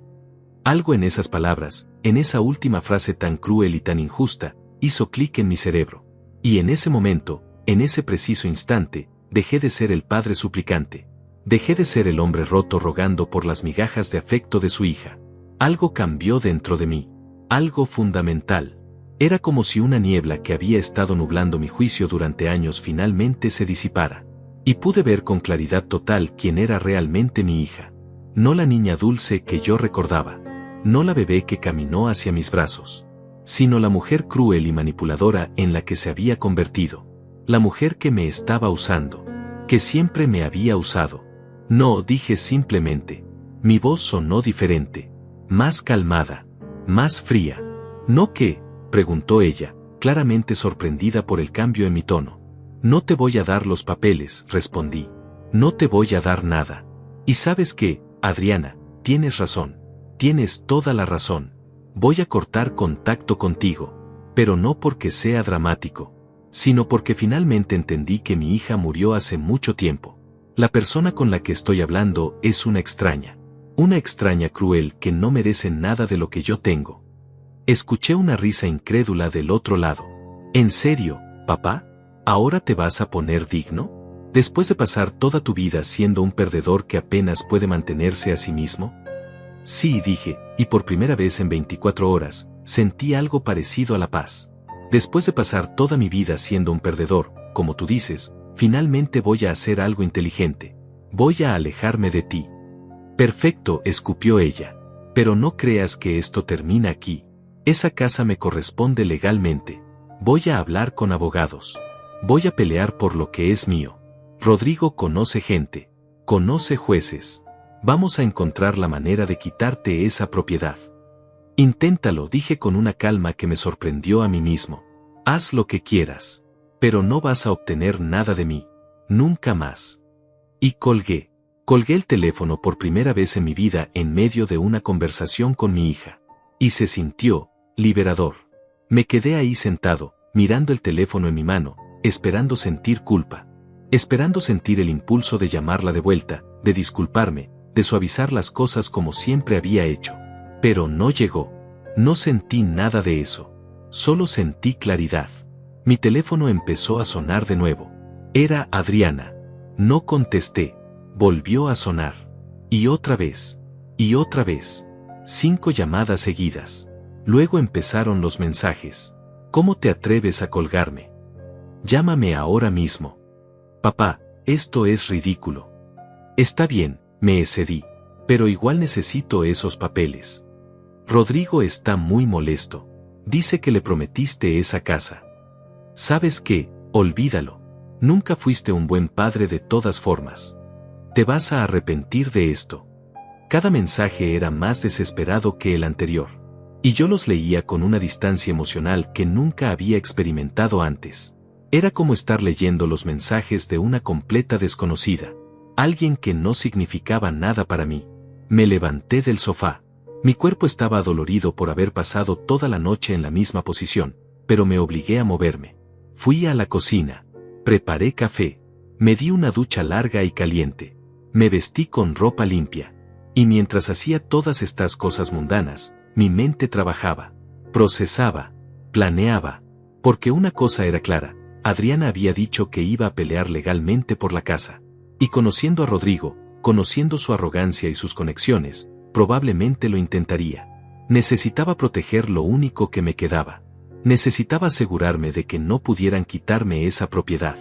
Algo en esas palabras, en esa última frase tan cruel y tan injusta, hizo clic en mi cerebro. Y en ese momento, en ese preciso instante, dejé de ser el padre suplicante. Dejé de ser el hombre roto rogando por las migajas de afecto de su hija. Algo cambió dentro de mí. Algo fundamental. Era como si una niebla que había estado nublando mi juicio durante años finalmente se disipara. Y pude ver con claridad total quién era realmente mi hija. No la niña dulce que yo recordaba. No la bebé que caminó hacia mis brazos. Sino la mujer cruel y manipuladora en la que se había convertido. La mujer que me estaba usando. Que siempre me había usado. No, dije simplemente. Mi voz sonó diferente. Más calmada. Más fría. ¿No qué?, preguntó ella, claramente sorprendida por el cambio en mi tono. No te voy a dar los papeles, respondí. No te voy a dar nada. Y sabes qué, Adriana, tienes razón. Tienes toda la razón. Voy a cortar contacto contigo. Pero no porque sea dramático, sino porque finalmente entendí que mi hija murió hace mucho tiempo. La persona con la que estoy hablando es una extraña cruel que no merece nada de lo que yo tengo. Escuché una risa incrédula del otro lado. ¿En serio, papá? ¿Ahora te vas a poner digno? ¿Después de pasar toda tu vida siendo un perdedor que apenas puede mantenerse a sí mismo? Sí, dije, y por primera vez en 24 horas, sentí algo parecido a la paz. Después de pasar toda mi vida siendo un perdedor, como tú dices, finalmente voy a hacer algo inteligente. Voy a alejarme de ti. Perfecto, escupió ella. Pero no creas que esto termina aquí. Esa casa me corresponde legalmente. Voy a hablar con abogados. Voy a pelear por lo que es mío. Rodrigo conoce gente. Conoce jueces. Vamos a encontrar la manera de quitarte esa propiedad. Inténtalo, dije con una calma que me sorprendió a mí mismo. Haz lo que quieras. Pero no vas a obtener nada de mí. Nunca más. Y colgué. Colgué el teléfono por primera vez en mi vida en medio de una conversación con mi hija. Y se sintió liberador. Me quedé ahí sentado, mirando el teléfono en mi mano, esperando sentir culpa. Esperando sentir el impulso de llamarla de vuelta, de disculparme, de suavizar las cosas como siempre había hecho. Pero no llegó. No sentí nada de eso. Solo sentí claridad. Mi teléfono empezó a sonar de nuevo. Era Adriana. No contesté. Volvió a sonar. Y otra vez. Y otra vez. 5 llamadas seguidas. Luego empezaron los mensajes. ¿Cómo te atreves a colgarme? Llámame ahora mismo. Papá, esto es ridículo. Está bien, me excedí. Pero igual necesito esos papeles. Rodrigo está muy molesto. Dice que le prometiste esa casa. ¿Sabes qué? Olvídalo. Nunca fuiste un buen padre de todas formas. Te vas a arrepentir de esto. Cada mensaje era más desesperado que el anterior. Y yo los leía con una distancia emocional que nunca había experimentado antes. Era como estar leyendo los mensajes de una completa desconocida. Alguien que no significaba nada para mí. Me levanté del sofá. Mi cuerpo estaba adolorido por haber pasado toda la noche en la misma posición, pero me obligué a moverme. Fui a la cocina. Preparé café. Me di una ducha larga y caliente. Me vestí con ropa limpia. Y mientras hacía todas estas cosas mundanas, mi mente trabajaba, procesaba, planeaba, porque una cosa era clara, Adriana había dicho que iba a pelear legalmente por la casa. Y conociendo a Rodrigo, conociendo su arrogancia y sus conexiones, probablemente lo intentaría. Necesitaba proteger lo único que me quedaba. Necesitaba asegurarme de que no pudieran quitarme esa propiedad.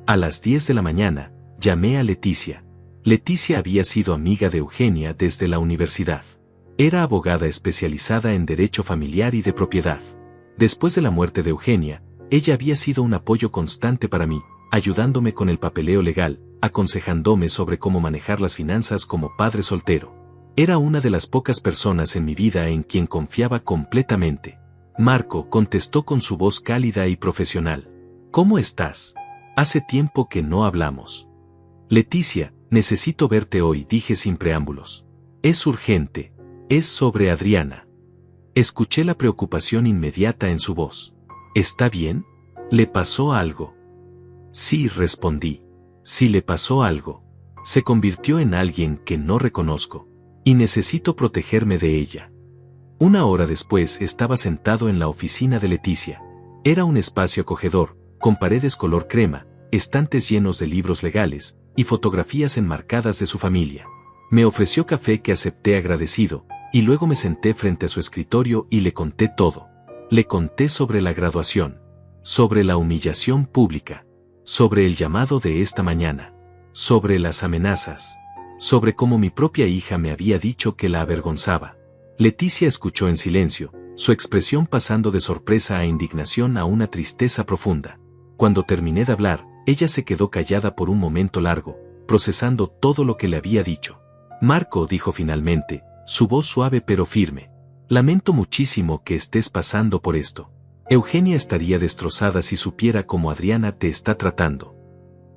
A las 10 de la mañana, llamé a Leticia. Leticia había sido amiga de Eugenia desde la universidad. Era abogada especializada en derecho familiar y de propiedad. Después de la muerte de Eugenia, ella había sido un apoyo constante para mí, ayudándome con el papeleo legal, aconsejándome sobre cómo manejar las finanzas como padre soltero. Era una de las pocas personas en mi vida en quien confiaba completamente. Marco, contestó con su voz cálida y profesional. ¿Cómo estás? Hace tiempo que no hablamos. Leticia, necesito verte hoy, dije sin preámbulos. Es urgente. Es sobre Adriana. Escuché la preocupación inmediata en su voz. ¿Está bien? ¿Le pasó algo? Sí, respondí. Sí le pasó algo. Se convirtió en alguien que no reconozco. Y necesito protegerme de ella. Una hora después estaba sentado en la oficina de Leticia. Era un espacio acogedor, con paredes color crema, estantes llenos de libros legales, y fotografías enmarcadas de su familia. Me ofreció café que acepté agradecido, y luego me senté frente a su escritorio y le conté todo. Le conté sobre la graduación, sobre la humillación pública, sobre el llamado de esta mañana, sobre las amenazas, sobre cómo mi propia hija me había dicho que la avergonzaba. Leticia escuchó en silencio, su expresión pasando de sorpresa a indignación a una tristeza profunda. Cuando terminé de hablar, ella se quedó callada por un momento largo, procesando todo lo que le había dicho. Marco, dijo finalmente, su voz suave pero firme. Lamento muchísimo que estés pasando por esto. Eugenia estaría destrozada si supiera cómo Adriana te está tratando.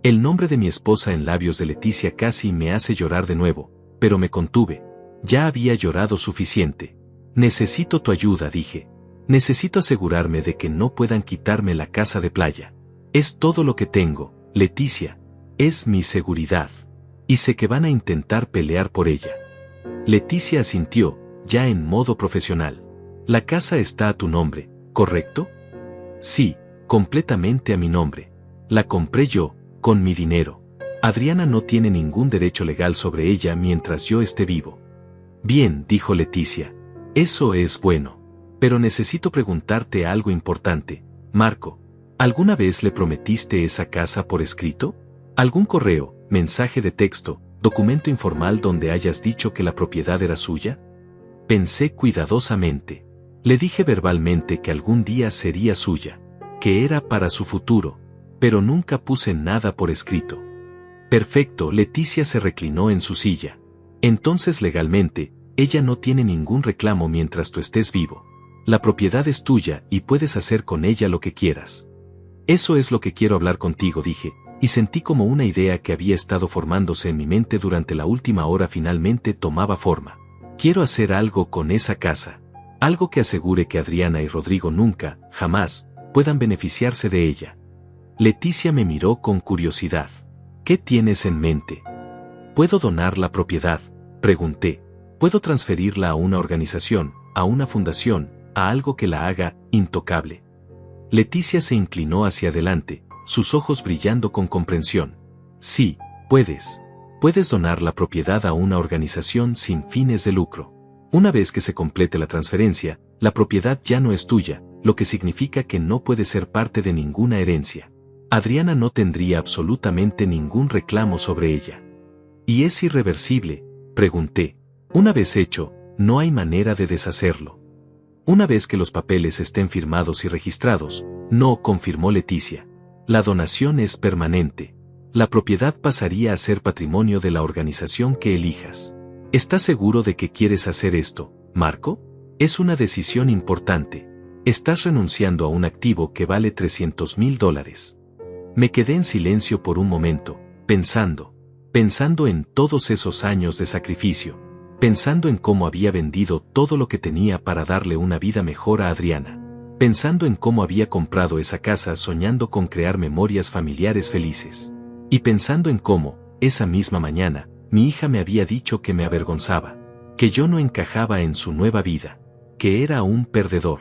El nombre de mi esposa en labios de Leticia casi me hace llorar de nuevo, pero me contuve. Ya había llorado suficiente. Necesito tu ayuda, dije. Necesito asegurarme de que no puedan quitarme la casa de playa. Es todo lo que tengo, Leticia. Es mi seguridad. Y sé que van a intentar pelear por ella. Leticia asintió, ya en modo profesional. La casa está a tu nombre, ¿correcto? Sí, completamente a mi nombre. La compré yo, con mi dinero. Adriana no tiene ningún derecho legal sobre ella mientras yo esté vivo. Bien, dijo Leticia. Eso es bueno. Pero necesito preguntarte algo importante, Marco. ¿Alguna vez le prometiste esa casa por escrito? ¿Algún correo, mensaje de texto, documento informal donde hayas dicho que la propiedad era suya? Pensé cuidadosamente. Le dije verbalmente que algún día sería suya, que era para su futuro, pero nunca puse nada por escrito. Perfecto, Leticia se reclinó en su silla. Entonces legalmente, ella no tiene ningún reclamo mientras tú estés vivo. La propiedad es tuya y puedes hacer con ella lo que quieras. Eso es lo que quiero hablar contigo, dije, y sentí como una idea que había estado formándose en mi mente durante la última hora finalmente tomaba forma. Quiero hacer algo con esa casa. Algo que asegure que Adriana y Rodrigo nunca, jamás, puedan beneficiarse de ella. Leticia me miró con curiosidad. ¿Qué tienes en mente? ¿Puedo donar la propiedad?, pregunté. ¿Puedo transferirla a una organización, a una fundación, a algo que la haga intocable? Leticia se inclinó hacia adelante, sus ojos brillando con comprensión. Sí, puedes. Puedes donar la propiedad a una organización sin fines de lucro. Una vez que se complete la transferencia, la propiedad ya no es tuya, lo que significa que no puede ser parte de ninguna herencia. Adriana no tendría absolutamente ningún reclamo sobre ella. ¿Y es irreversible?, pregunté. Una vez hecho, no hay manera de deshacerlo. Una vez que los papeles estén firmados y registrados, no, confirmó Leticia. La donación es permanente. La propiedad pasaría a ser patrimonio de la organización que elijas. ¿Estás seguro de que quieres hacer esto, Marco? Es una decisión importante. Estás renunciando a un activo que vale $300,000. Me quedé en silencio por un momento, pensando en todos esos años de sacrificio, pensando en cómo había vendido todo lo que tenía para darle una vida mejor a Adriana, pensando en cómo había comprado esa casa soñando con crear memorias familiares felices, y pensando en cómo, esa misma mañana, mi hija me había dicho que me avergonzaba, que yo no encajaba en su nueva vida, que era un perdedor.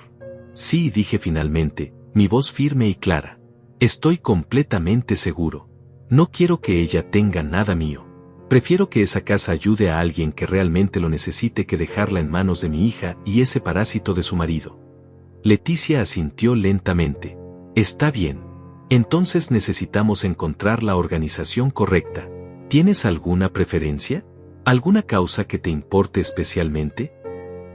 Sí, dije finalmente, mi voz firme y clara. Estoy completamente seguro. No quiero que ella tenga nada mío. Prefiero que esa casa ayude a alguien que realmente lo necesite que dejarla en manos de mi hija y ese parásito de su marido. Leticia asintió lentamente. Está bien. Entonces necesitamos encontrar la organización correcta. ¿Tienes alguna preferencia? ¿Alguna causa que te importe especialmente?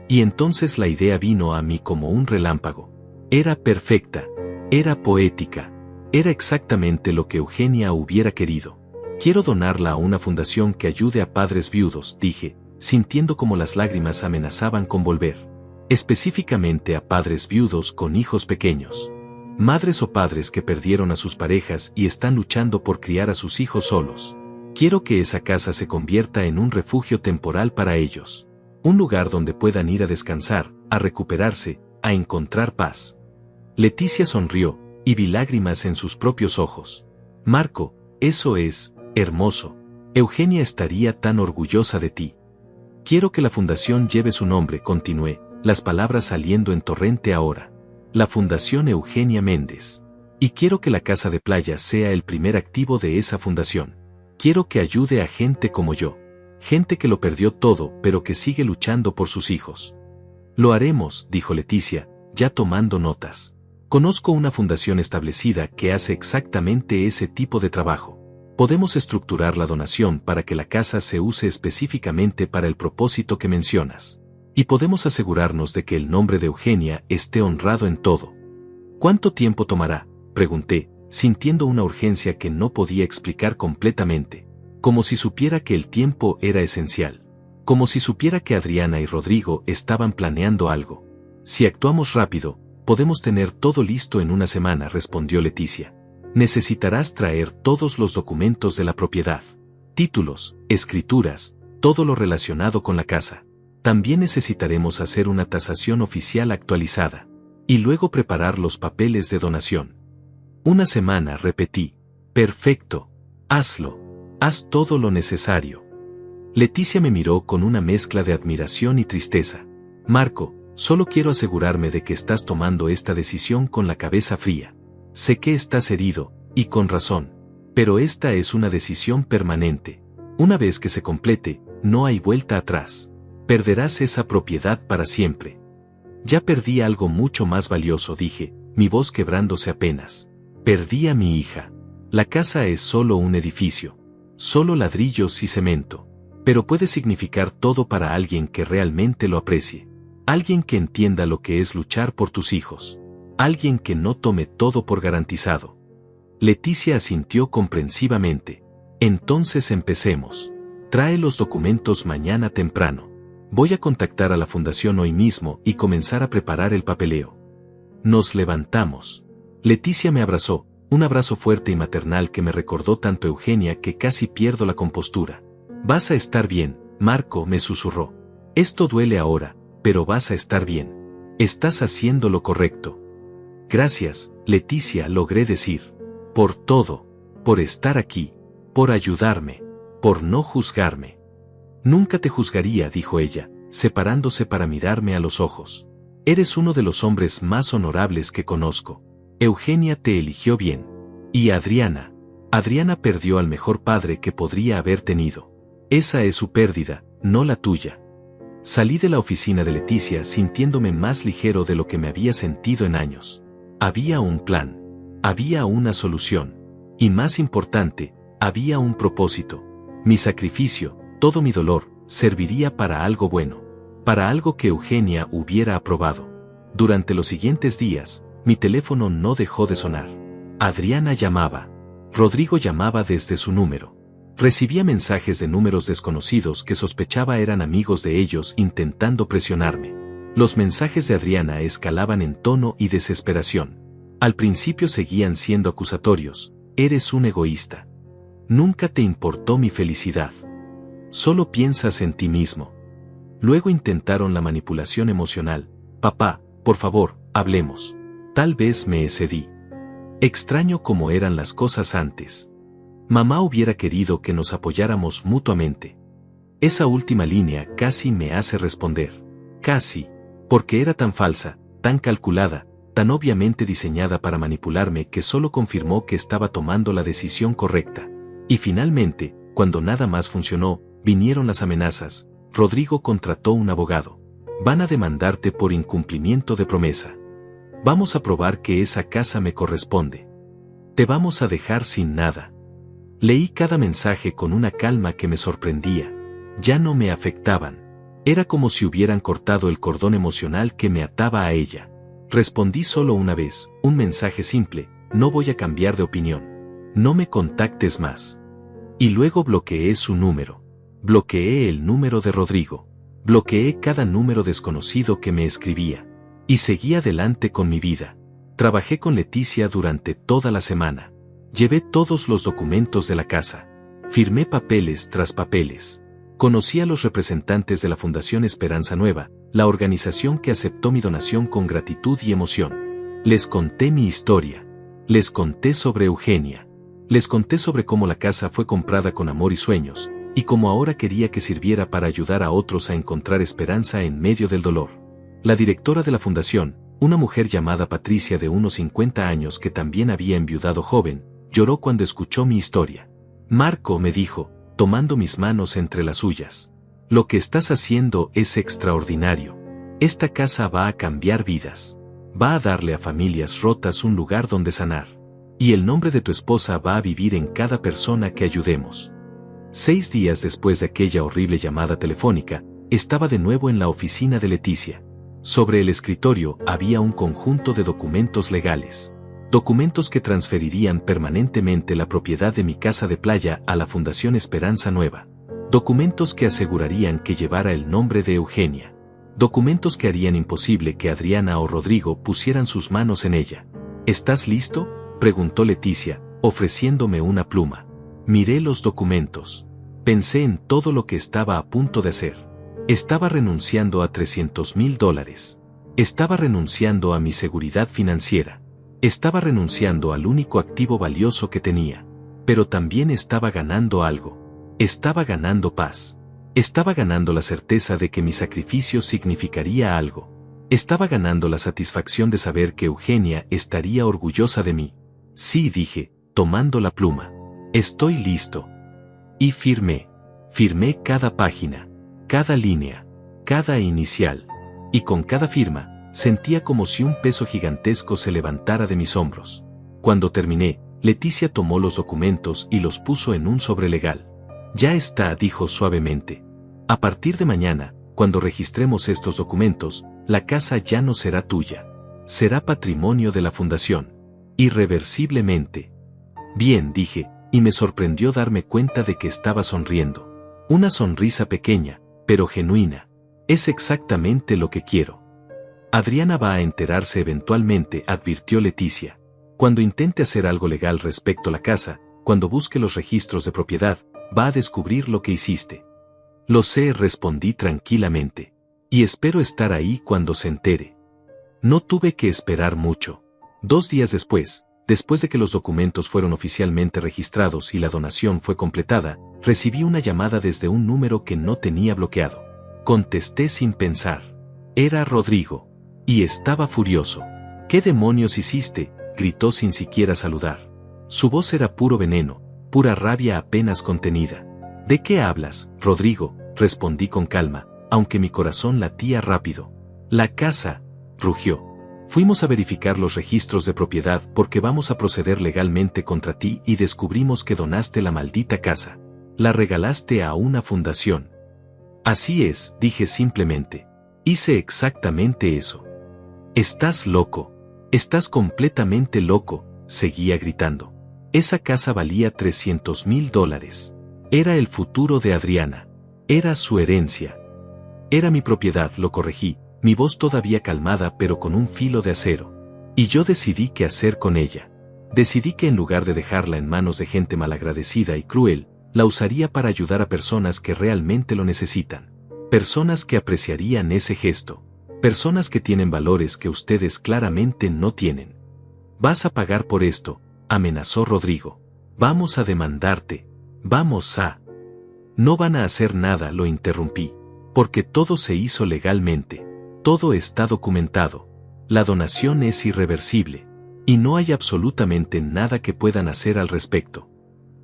Y entonces la idea vino a mí como un relámpago. Era perfecta. Era poética. Era exactamente lo que Eugenia hubiera querido. Quiero donarla a una fundación que ayude a padres viudos, dije, sintiendo como las lágrimas amenazaban con volver. Específicamente a padres viudos con hijos pequeños. Madres o padres que perdieron a sus parejas y están luchando por criar a sus hijos solos. Quiero que esa casa se convierta en un refugio temporal para ellos. Un lugar donde puedan ir a descansar, a recuperarse, a encontrar paz. Leticia sonrió, y vi lágrimas en sus propios ojos. Marco, eso es hermoso. Eugenia estaría tan orgullosa de ti. Quiero que la fundación lleve su nombre, continué, las palabras saliendo en torrente ahora. La Fundación Eugenia Méndez. Y quiero que la casa de playa sea el primer activo de esa fundación. Quiero que ayude a gente como yo. Gente que lo perdió todo pero que sigue luchando por sus hijos. Lo haremos, dijo Leticia, ya tomando notas. Conozco una fundación establecida que hace exactamente ese tipo de trabajo. Podemos estructurar la donación para que la casa se use específicamente para el propósito que mencionas. Y podemos asegurarnos de que el nombre de Eugenia esté honrado en todo. ¿Cuánto tiempo tomará?, pregunté, sintiendo una urgencia que no podía explicar completamente. Como si supiera que el tiempo era esencial. Como si supiera que Adriana y Rodrigo estaban planeando algo. Si actuamos rápido, podemos tener todo listo en una semana, respondió Leticia. Necesitarás traer todos los documentos de la propiedad. Títulos, escrituras, todo lo relacionado con la casa. También necesitaremos hacer una tasación oficial actualizada. Y luego preparar los papeles de donación. Una semana, repetí. Perfecto. Hazlo. Haz todo lo necesario. Leticia me miró con una mezcla de admiración y tristeza. Marco, solo quiero asegurarme de que estás tomando esta decisión con la cabeza fría. Sé que estás herido, y con razón. Pero esta es una decisión permanente. Una vez que se complete, no hay vuelta atrás. Perderás esa propiedad para siempre. Ya perdí algo mucho más valioso, dije, mi voz quebrándose apenas. Perdí a mi hija. La casa es solo un edificio. Solo ladrillos y cemento. Pero puede significar todo para alguien que realmente lo aprecie. Alguien que entienda lo que es luchar por tus hijos. Alguien que no tome todo por garantizado. Leticia asintió comprensivamente. Entonces empecemos. Trae los documentos mañana temprano. Voy a contactar a la fundación hoy mismo y comenzar a preparar el papeleo. Nos levantamos. Leticia me abrazó, un abrazo fuerte y maternal que me recordó tanto a Eugenia que casi pierdo la compostura. Vas a estar bien, Marco, me susurró. Esto duele ahora, pero vas a estar bien. Estás haciendo lo correcto. Gracias, Leticia, logré decir. Por todo. Por estar aquí. Por ayudarme. Por no juzgarme. Nunca te juzgaría, dijo ella, separándose para mirarme a los ojos. Eres uno de los hombres más honorables que conozco. Eugenia te eligió bien. Y Adriana. Adriana perdió al mejor padre que podría haber tenido. Esa es su pérdida, no la tuya. Salí de la oficina de Leticia sintiéndome más ligero de lo que me había sentido en años. Había un plan. Había una solución. Y más importante, había un propósito. Mi sacrificio, todo mi dolor, serviría para algo bueno. Para algo que Eugenia hubiera aprobado. Durante los siguientes días, mi teléfono no dejó de sonar. Adriana llamaba. Rodrigo llamaba desde su número. Recibía mensajes de números desconocidos que sospechaba eran amigos de ellos intentando presionarme. Los mensajes de Adriana escalaban en tono y desesperación. Al principio seguían siendo acusatorios. Eres un egoísta. Nunca te importó mi felicidad. Solo piensas en ti mismo. Luego intentaron la manipulación emocional. Papá, por favor, hablemos. Tal vez me excedí. Extraño cómo eran las cosas antes. Mamá hubiera querido que nos apoyáramos mutuamente. Esa última línea casi me hace responder. Casi, porque era tan falsa, tan calculada, tan obviamente diseñada para manipularme que solo confirmó que estaba tomando la decisión correcta. Y finalmente, cuando nada más funcionó, vinieron las amenazas. Rodrigo contrató un abogado. Van a demandarte por incumplimiento de promesa. Vamos a probar que esa casa me corresponde. Te vamos a dejar sin nada. Leí cada mensaje con una calma que me sorprendía. Ya no me afectaban. Era como si hubieran cortado el cordón emocional que me ataba a ella. Respondí solo una vez, un mensaje simple: no voy a cambiar de opinión. No me contactes más. Y luego bloqueé su número. Bloqueé el número de Rodrigo. Bloqueé cada número desconocido que me escribía. Y seguí adelante con mi vida. Trabajé con Leticia durante toda la semana. Llevé todos los documentos de la casa. Firmé papeles tras papeles. Conocí a los representantes de la Fundación Esperanza Nueva, la organización que aceptó mi donación con gratitud y emoción. Les conté mi historia. Les conté sobre Eugenia. Les conté sobre cómo la casa fue comprada con amor y sueños, y cómo ahora quería que sirviera para ayudar a otros a encontrar esperanza en medio del dolor. La directora de la fundación, Una mujer llamada Patricia de unos 50 años que también había enviudado joven, lloró cuando escuchó mi historia. Marco, me dijo, tomando mis manos entre las suyas. Lo que estás haciendo es extraordinario. Esta casa va a cambiar vidas. Va a darle a familias rotas un lugar donde sanar. Y el nombre de tu esposa va a vivir en cada persona que ayudemos. 6 días después de aquella horrible llamada telefónica, estaba de nuevo en la oficina de Leticia. Sobre el escritorio había un conjunto de documentos legales. Documentos que transferirían permanentemente la propiedad de mi casa de playa a la Fundación Esperanza Nueva. Documentos que asegurarían que llevara el nombre de Eugenia. Documentos que harían imposible que Adriana o Rodrigo pusieran sus manos en ella. ¿Estás listo?, preguntó Leticia, ofreciéndome una pluma. Miré los documentos. Pensé en todo lo que estaba a punto de hacer. Estaba renunciando a $300,000. Estaba renunciando a mi seguridad financiera. Estaba renunciando al único activo valioso que tenía. Pero también estaba ganando algo. Estaba ganando paz. Estaba ganando la certeza de que mi sacrificio significaría algo. Estaba ganando la satisfacción de saber que Eugenia estaría orgullosa de mí. Sí, dije, tomando la pluma. Estoy listo. Y firmé. Firmé cada página, cada línea, cada inicial. Y con cada firma, sentía como si un peso gigantesco se levantara de mis hombros. Cuando terminé, Leticia tomó los documentos y los puso en un sobre legal. Ya está, dijo suavemente. A partir de mañana, cuando registremos estos documentos, la casa ya no será tuya. Será patrimonio de la fundación. Irreversiblemente. Bien, dije, y me sorprendió darme cuenta de que estaba sonriendo. Una sonrisa pequeña, pero genuina. Es exactamente lo que quiero. Adriana va a enterarse eventualmente, advirtió Leticia. Cuando intente hacer algo legal respecto a la casa, cuando busque los registros de propiedad, va a descubrir lo que hiciste. Lo sé, respondí tranquilamente. Y espero estar ahí cuando se entere. No tuve que esperar mucho. 2 días después de que los documentos fueron oficialmente registrados y la donación fue completada, recibí una llamada desde un número que no tenía bloqueado. Contesté sin pensar. Era Rodrigo. Y estaba furioso. ¿Qué demonios hiciste?, gritó sin siquiera saludar. Su voz era puro veneno, pura rabia apenas contenida. ¿De qué hablas, Rodrigo?, respondí con calma, aunque mi corazón latía rápido. La casa, rugió. Fuimos a verificar los registros de propiedad porque vamos a proceder legalmente contra ti y descubrimos que donaste la maldita casa. La regalaste a una fundación. Así es, dije simplemente. Hice exactamente eso. Estás loco. Estás completamente loco, seguía gritando. Esa casa valía $300,000. Era el futuro de Adriana. Era su herencia. Era mi propiedad, lo corregí, mi voz todavía calmada pero con un filo de acero. Y yo decidí qué hacer con ella. Decidí que en lugar de dejarla en manos de gente malagradecida y cruel, la usaría para ayudar a personas que realmente lo necesitan. Personas que apreciarían ese gesto. Personas que tienen valores que ustedes claramente no tienen. Vas a pagar por esto, amenazó Rodrigo. Vamos a demandarte. Vamos a... No van a hacer nada, lo interrumpí. Porque todo se hizo legalmente. Todo está documentado. La donación es irreversible. Y no hay absolutamente nada que puedan hacer al respecto.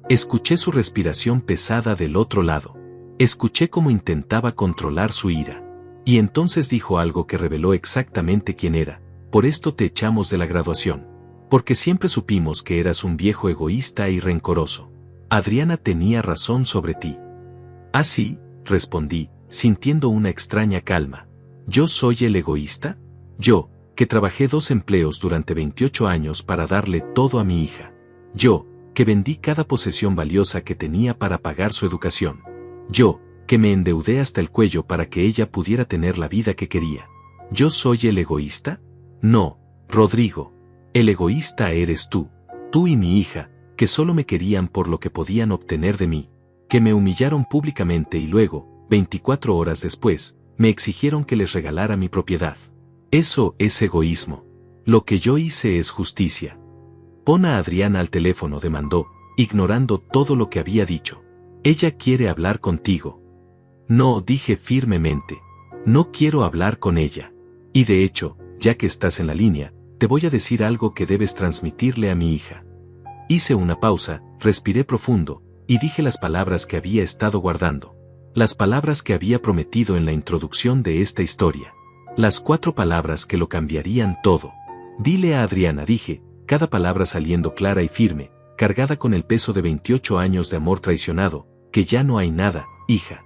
Escuché su respiración pesada del otro lado. Escuché cómo intentaba controlar su ira. Y entonces dijo algo que reveló exactamente quién era. Por esto te echamos de la graduación. Porque siempre supimos que eras un viejo egoísta y rencoroso. Adriana tenía razón sobre ti. ¿Ah, sí?, respondí, sintiendo una extraña calma. ¿Yo soy el egoísta? Yo, que trabajé 2 empleos durante 28 años para darle todo a mi hija. Yo, que vendí cada posesión valiosa que tenía para pagar su educación. Yo, que me endeudé hasta el cuello para que ella pudiera tener la vida que quería. ¿Yo soy el egoísta? No, Rodrigo. El egoísta eres tú y mi hija, que solo me querían por lo que podían obtener de mí, que me humillaron públicamente y luego, 24 horas después, me exigieron que les regalara mi propiedad. Eso es egoísmo. Lo que yo hice es justicia. Pon a Adriana al teléfono, demandó, ignorando todo lo que había dicho. Ella quiere hablar contigo. No, dije firmemente. No quiero hablar con ella. Y de hecho, ya que estás en la línea, te voy a decir algo que debes transmitirle a mi hija. Hice una pausa, respiré profundo, y dije las palabras que había estado guardando. Las palabras que había prometido en la introducción de esta historia. Las 4 palabras que lo cambiarían todo. Dile a Adriana, dije, cada palabra saliendo clara y firme, cargada con el peso de 28 años de amor traicionado, que ya no hay nada, hija.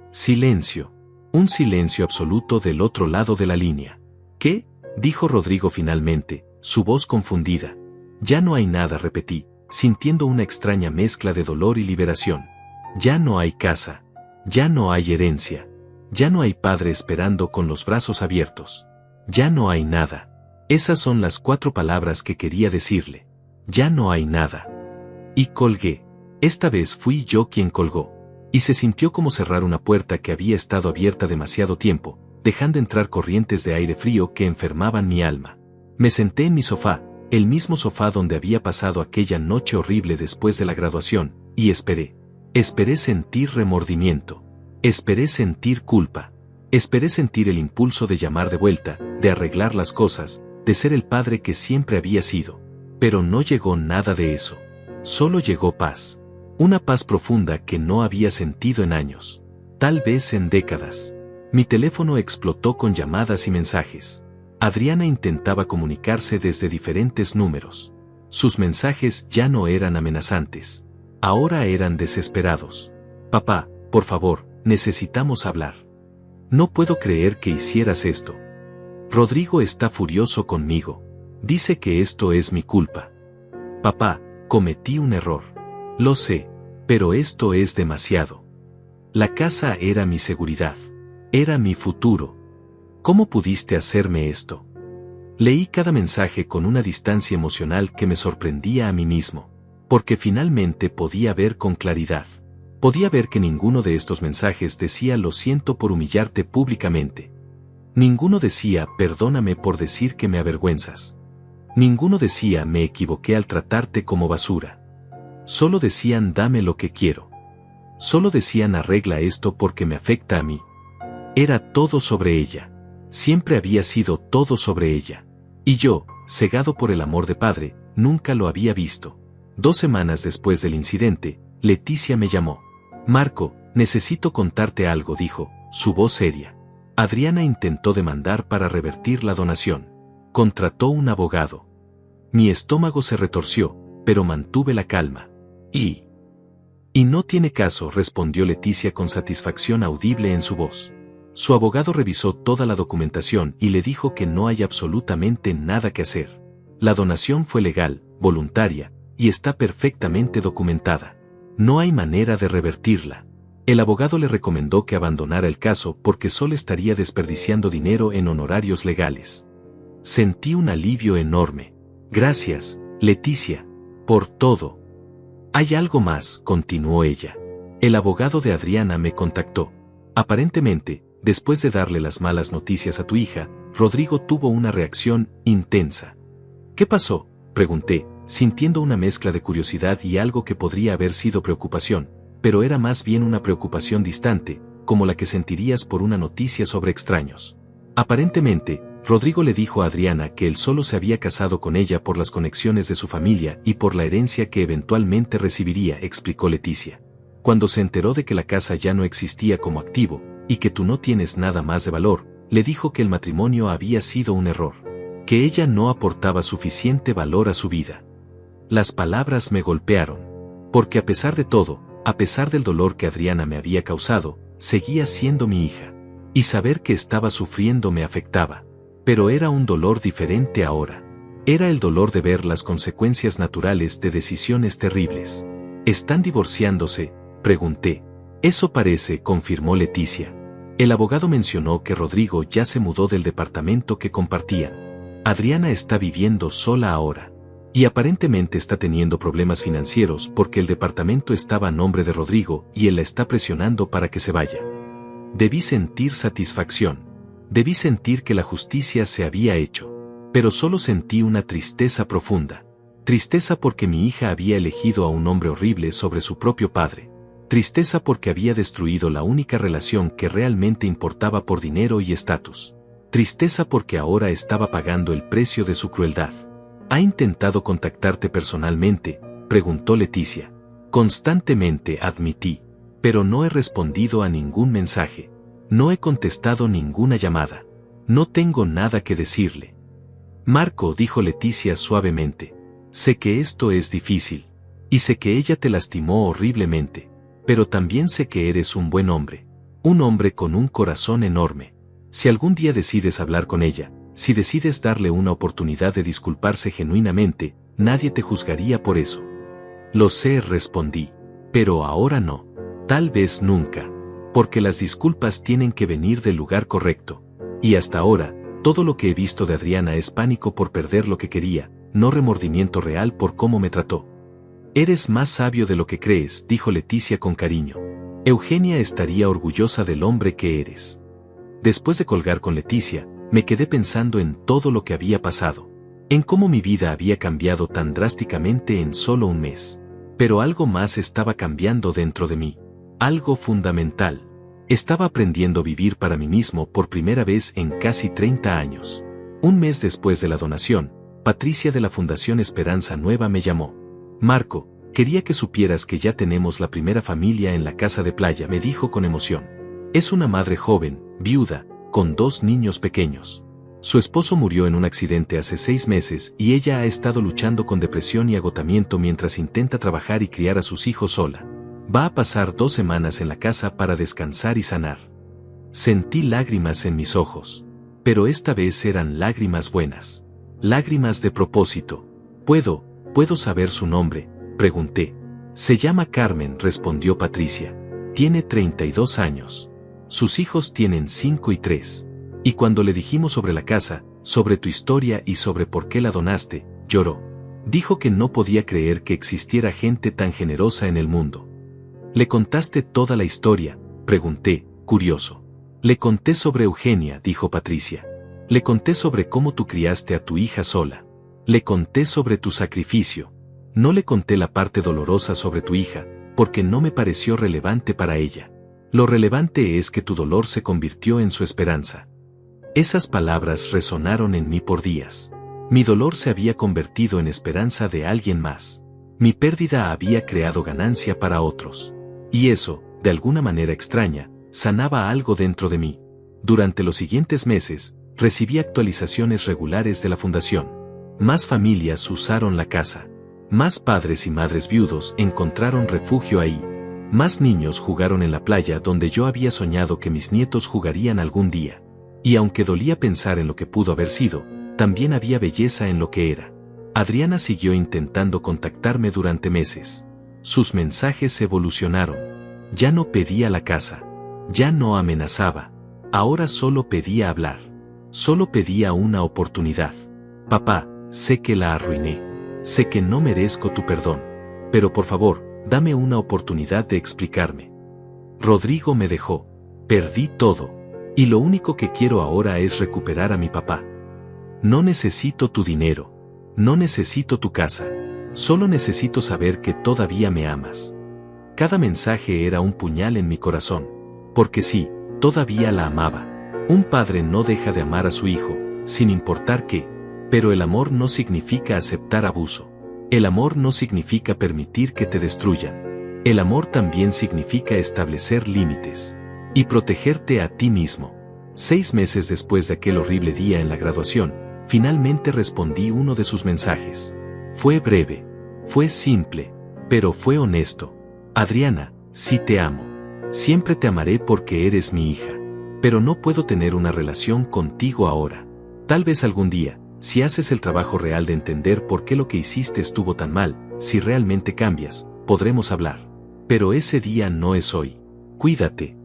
Silencio. Un silencio absoluto del otro lado de la línea. ¿Qué? Dijo Rodrigo finalmente, su voz confundida. Ya no hay nada, repetí, sintiendo una extraña mezcla de dolor y liberación. Ya no hay casa. Ya no hay herencia. Ya no hay padre esperando con los brazos abiertos. Ya no hay nada. Esas son las 4 palabras que quería decirle. Ya no hay nada. Y colgué. Esta vez fui yo quien colgó. Y se sintió como cerrar una puerta que había estado abierta demasiado tiempo, dejando entrar corrientes de aire frío que enfermaban mi alma. Me senté en mi sofá, el mismo sofá donde había pasado aquella noche horrible después de la graduación, y esperé. Esperé sentir remordimiento. Esperé sentir culpa. Esperé sentir el impulso de llamar de vuelta, de arreglar las cosas, de ser el padre que siempre había sido. Pero no llegó nada de eso. Solo llegó paz. Una paz profunda que no había sentido en años. Tal vez en décadas. Mi teléfono explotó con llamadas y mensajes. Adriana intentaba comunicarse desde diferentes números. Sus mensajes ya no eran amenazantes. Ahora eran desesperados. Papá, por favor, necesitamos hablar. No puedo creer que hicieras esto. Rodrigo está furioso conmigo. Dice que esto es mi culpa. Papá, cometí un error. Lo sé, pero esto es demasiado. La casa era mi seguridad. Era mi futuro. ¿Cómo pudiste hacerme esto? Leí cada mensaje con una distancia emocional que me sorprendía a mí mismo, porque finalmente podía ver con claridad. Podía ver que ninguno de estos mensajes decía lo siento por humillarte públicamente. Ninguno decía perdóname por decir que me avergüenzas. Ninguno decía me equivoqué al tratarte como basura. Solo decían dame lo que quiero. Solo decían arregla esto porque me afecta a mí. Era todo sobre ella. Siempre había sido todo sobre ella. Y yo, cegado por el amor de padre, nunca lo había visto. 2 semanas después del incidente, Leticia me llamó. Marco, necesito contarte algo, dijo, su voz seria. Adriana intentó demandar para revertir la donación. Contrató un abogado. Mi estómago se retorció, pero mantuve la calma. Y no tiene caso, respondió Leticia con satisfacción audible en su voz. Su abogado revisó toda la documentación y le dijo que no hay absolutamente nada que hacer. La donación fue legal, voluntaria, y está perfectamente documentada. No hay manera de revertirla. El abogado le recomendó que abandonara el caso porque solo estaría desperdiciando dinero en honorarios legales. Sentí un alivio enorme. Gracias, Leticia, por todo. Hay algo más, continuó ella. El abogado de Adriana me contactó. Aparentemente, después de darle las malas noticias a tu hija, Rodrigo tuvo una reacción intensa. ¿Qué pasó?, pregunté, sintiendo una mezcla de curiosidad y algo que podría haber sido preocupación, pero era más bien una preocupación distante, como la que sentirías por una noticia sobre extraños. Aparentemente, Rodrigo le dijo a Adriana que él solo se había casado con ella por las conexiones de su familia y por la herencia que eventualmente recibiría, explicó Leticia. Cuando se enteró de que la casa ya no existía como activo, y que tú no tienes nada más de valor, le dijo que el matrimonio había sido un error, que ella no aportaba suficiente valor a su vida. Las palabras me golpearon, porque a pesar de todo, a pesar del dolor que Adriana me había causado, seguía siendo mi hija, y saber que estaba sufriendo me afectaba. Pero era un dolor diferente ahora. Era el dolor de ver las consecuencias naturales de decisiones terribles. ¿Están divorciándose?, pregunté. Eso parece, confirmó Leticia. El abogado mencionó que Rodrigo ya se mudó del departamento que compartían. Adriana está viviendo sola ahora. Y aparentemente está teniendo problemas financieros porque el departamento estaba a nombre de Rodrigo y él la está presionando para que se vaya. Debí sentir satisfacción. Debí sentir que la justicia se había hecho. Pero solo sentí una tristeza profunda. Tristeza porque mi hija había elegido a un hombre horrible sobre su propio padre. Tristeza porque había destruido la única relación que realmente importaba por dinero y estatus. Tristeza porque ahora estaba pagando el precio de su crueldad. ¿Ha intentado contactarte personalmente?, preguntó Leticia. Constantemente, admití. Pero no he respondido a ningún mensaje. No he contestado ninguna llamada. No tengo nada que decirle. Marco, dijo Leticia suavemente. Sé que esto es difícil. Y sé que ella te lastimó horriblemente. Pero también sé que eres un buen hombre. Un hombre con un corazón enorme. Si algún día decides hablar con ella, si decides darle una oportunidad de disculparse genuinamente, nadie te juzgaría por eso. Lo sé, respondí. Pero ahora no. Tal vez nunca. Porque las disculpas tienen que venir del lugar correcto. Y hasta ahora, todo lo que he visto de Adriana es pánico por perder lo que quería, no remordimiento real por cómo me trató. Eres más sabio de lo que crees, dijo Leticia con cariño. Eugenia estaría orgullosa del hombre que eres. Después de colgar con Leticia, me quedé pensando en todo lo que había pasado. En cómo mi vida había cambiado tan drásticamente en solo un mes. Pero algo más estaba cambiando dentro de mí. Algo fundamental. Estaba aprendiendo a vivir para mí mismo por primera vez en casi 30 años. Un mes después de la donación, Patricia de la Fundación Esperanza Nueva me llamó. Marco, quería que supieras que ya tenemos la primera familia en la casa de playa, me dijo con emoción. Es una madre joven, viuda, con 2 niños pequeños. Su esposo murió en un accidente hace 6 meses y ella ha estado luchando con depresión y agotamiento mientras intenta trabajar y criar a sus hijos sola. Va a pasar 2 semanas en la casa para descansar y sanar. Sentí lágrimas en mis ojos. Pero esta vez eran lágrimas buenas. Lágrimas de propósito. ¿Puedo saber su nombre?, pregunté. Se llama Carmen, respondió Patricia. Tiene 32 años. Sus hijos tienen 5 y 3. Y cuando le dijimos sobre la casa, sobre tu historia y sobre por qué la donaste, lloró. Dijo que no podía creer que existiera gente tan generosa en el mundo. ¿Le contaste toda la historia?, pregunté, curioso. Le conté sobre Eugenia, dijo Patricia. Le conté sobre cómo tú criaste a tu hija sola. Le conté sobre tu sacrificio. No le conté la parte dolorosa sobre tu hija, porque no me pareció relevante para ella. Lo relevante es que tu dolor se convirtió en su esperanza. Esas palabras resonaron en mí por días. Mi dolor se había convertido en esperanza de alguien más. Mi pérdida había creado ganancia para otros. Y eso, de alguna manera extraña, sanaba algo dentro de mí. Durante los siguientes meses, recibí actualizaciones regulares de la fundación. Más familias usaron la casa. Más padres y madres viudos encontraron refugio ahí. Más niños jugaron en la playa donde yo había soñado que mis nietos jugarían algún día. Y aunque dolía pensar en lo que pudo haber sido, también había belleza en lo que era. Adriana siguió intentando contactarme durante meses. Sus mensajes evolucionaron. Ya no pedía la casa. Ya no amenazaba. Ahora solo pedía hablar. Solo pedía una oportunidad. Papá, sé que la arruiné. Sé que no merezco tu perdón. Pero por favor, dame una oportunidad de explicarme. Rodrigo me dejó. Perdí todo. Y lo único que quiero ahora es recuperar a mi papá. No necesito tu dinero. No necesito tu casa. Solo necesito saber que todavía me amas. Cada mensaje era un puñal en mi corazón. Porque sí, todavía la amaba. Un padre no deja de amar a su hijo, sin importar qué. Pero el amor no significa aceptar abuso. El amor no significa permitir que te destruyan. El amor también significa establecer límites. Y protegerte a ti mismo. 6 meses después de aquel horrible día en la graduación, finalmente respondí uno de sus mensajes. Fue breve. Fue simple. Pero fue honesto. Adriana, sí te amo. Siempre te amaré porque eres mi hija. Pero no puedo tener una relación contigo ahora. Tal vez algún día, si haces el trabajo real de entender por qué lo que hiciste estuvo tan mal, si realmente cambias, podremos hablar. Pero ese día no es hoy. Cuídate.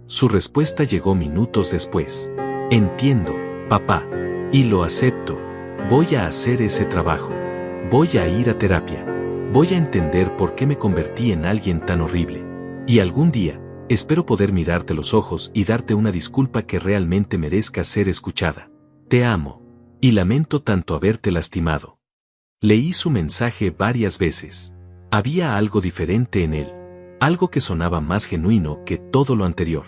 Su respuesta llegó minutos después. Entiendo, papá. Y lo acepto. Voy a hacer ese trabajo. Voy a ir a terapia. Voy a entender por qué me convertí en alguien tan horrible. Y algún día, espero poder mirarte los ojos y darte una disculpa que realmente merezca ser escuchada. Te amo. Y lamento tanto haberte lastimado. Leí su mensaje varias veces. Había algo diferente en él. Algo que sonaba más genuino que todo lo anterior.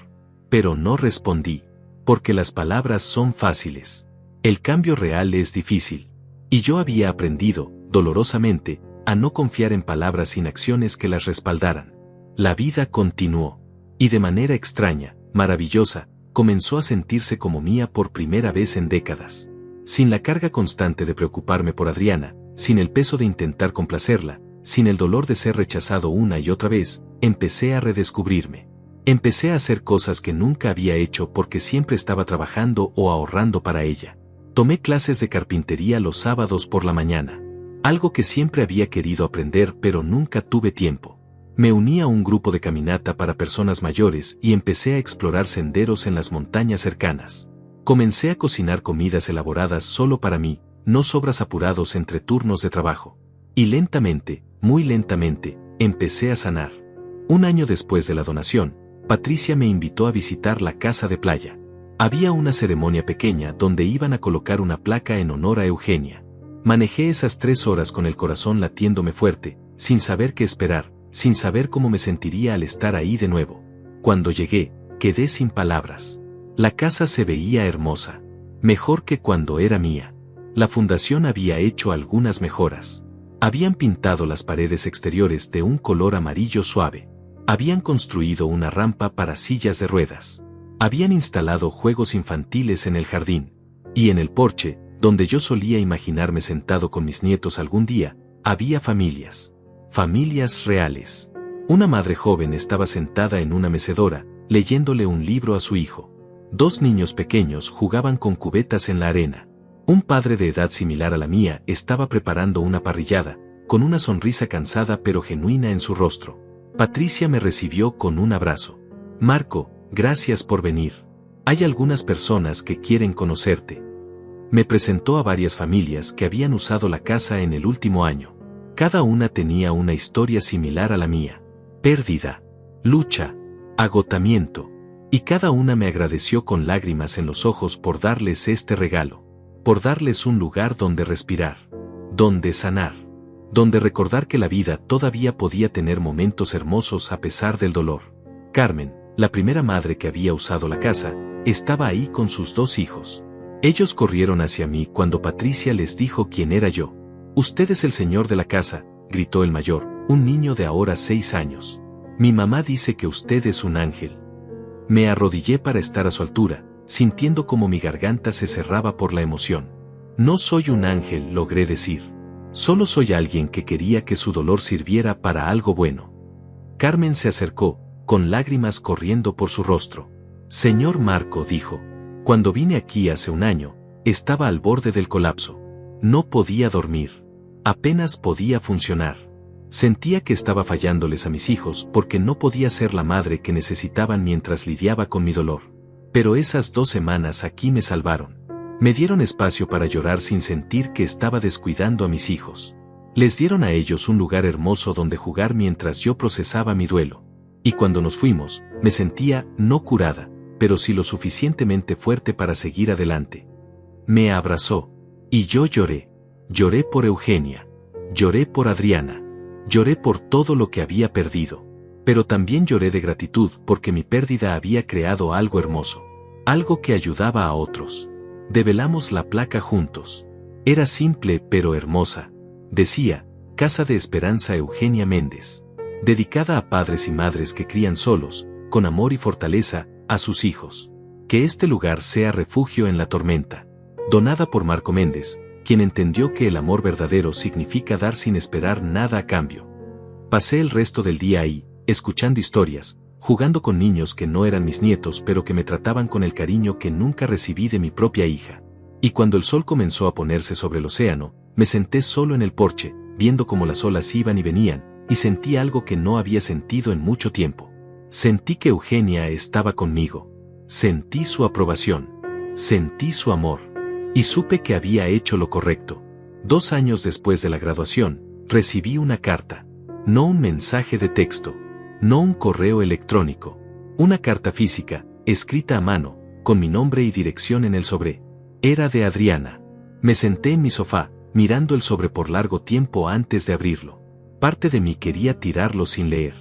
Pero no respondí. Porque las palabras son fáciles. El cambio real es difícil. Y yo había aprendido, dolorosamente, a no confiar en palabras sin acciones que las respaldaran. La vida continuó. Y de manera extraña, maravillosa, comenzó a sentirse como mía por primera vez en décadas. Sin la carga constante de preocuparme por Adriana, sin el peso de intentar complacerla, sin el dolor de ser rechazado una y otra vez, empecé a redescubrirme. Empecé a hacer cosas que nunca había hecho porque siempre estaba trabajando o ahorrando para ella. Tomé clases de carpintería los sábados por la mañana. Algo que siempre había querido aprender pero nunca tuve tiempo. Me uní a un grupo de caminata para personas mayores y empecé a explorar senderos en las montañas cercanas. Comencé a cocinar comidas elaboradas solo para mí, no sobras apurados entre turnos de trabajo. Y lentamente, muy lentamente, empecé a sanar. Un año después de la donación, Patricia me invitó a visitar la casa de playa. Había una ceremonia pequeña donde iban a colocar una placa en honor a Eugenia. Manejé esas 3 horas con el corazón latiéndome fuerte, sin saber qué esperar, sin saber cómo me sentiría al estar ahí de nuevo. Cuando llegué, quedé sin palabras. La casa se veía hermosa. Mejor que cuando era mía. La fundación había hecho algunas mejoras. Habían pintado las paredes exteriores de un color amarillo suave. Habían construido una rampa para sillas de ruedas. Habían instalado juegos infantiles en el jardín. Y en el porche, donde yo solía imaginarme sentado con mis nietos algún día, había familias. Familias reales. Una madre joven estaba sentada en una mecedora, leyéndole un libro a su hijo. 2 niños pequeños jugaban con cubetas en la arena. Un padre de edad similar a la mía estaba preparando una parrillada, con una sonrisa cansada pero genuina en su rostro. Patricia me recibió con un abrazo. Marco, gracias por venir. Hay algunas personas que quieren conocerte. Me presentó a varias familias que habían usado la casa en el último año. Cada una tenía una historia similar a la mía. Pérdida, lucha, agotamiento. Y cada una me agradeció con lágrimas en los ojos por darles este regalo. Por darles un lugar donde respirar. Donde sanar. Donde recordar que la vida todavía podía tener momentos hermosos a pesar del dolor. Carmen, la primera madre que había usado la casa, estaba ahí con sus 2 hijos. Ellos corrieron hacia mí cuando Patricia les dijo quién era yo. «Usted es el señor de la casa», gritó el mayor, un niño de ahora 6 años. «Mi mamá dice que usted es un ángel». Me arrodillé para estar a su altura, sintiendo como mi garganta se cerraba por la emoción. «No soy un ángel», logré decir. «Solo soy alguien que quería que su dolor sirviera para algo bueno». Carmen se acercó, con lágrimas corriendo por su rostro. «Señor Marco», dijo, «cuando vine aquí hace un año, estaba al borde del colapso. No podía dormir. Apenas podía funcionar. Sentía que estaba fallándoles a mis hijos porque no podía ser la madre que necesitaban mientras lidiaba con mi dolor. Pero esas 2 semanas aquí me salvaron. Me dieron espacio para llorar sin sentir que estaba descuidando a mis hijos. Les dieron a ellos un lugar hermoso donde jugar mientras yo procesaba mi duelo. Y cuando nos fuimos, me sentía no curada, pero sí lo suficientemente fuerte para seguir adelante. Me abrazó. Y yo lloré. Lloré por Eugenia. Lloré por Adriana. Lloré por todo lo que había perdido. Pero también lloré de gratitud porque mi pérdida había creado algo hermoso. Algo que ayudaba a otros. Develamos la placa juntos. Era simple pero hermosa. Decía, Casa de Esperanza Eugenia Méndez. Dedicada a padres y madres que crían solos, con amor y fortaleza, a sus hijos. Que este lugar sea refugio en la tormenta. Donada por Marco Méndez, quien entendió que el amor verdadero significa dar sin esperar nada a cambio. Pasé el resto del día ahí, escuchando historias, jugando con niños que no eran mis nietos pero que me trataban con el cariño que nunca recibí de mi propia hija. Y cuando el sol comenzó a ponerse sobre el océano, me senté solo en el porche, viendo cómo las olas iban y venían, y sentí algo que no había sentido en mucho tiempo. Sentí que Eugenia estaba conmigo. Sentí su aprobación. Sentí su amor. Y supe que había hecho lo correcto. 2 años después de la graduación, recibí una carta. No un mensaje de texto. No un correo electrónico. Una carta física, escrita a mano, con mi nombre y dirección en el sobre. Era de Adriana. Me senté en mi sofá, mirando el sobre por largo tiempo antes de abrirlo. Parte de mí quería tirarlo sin leer.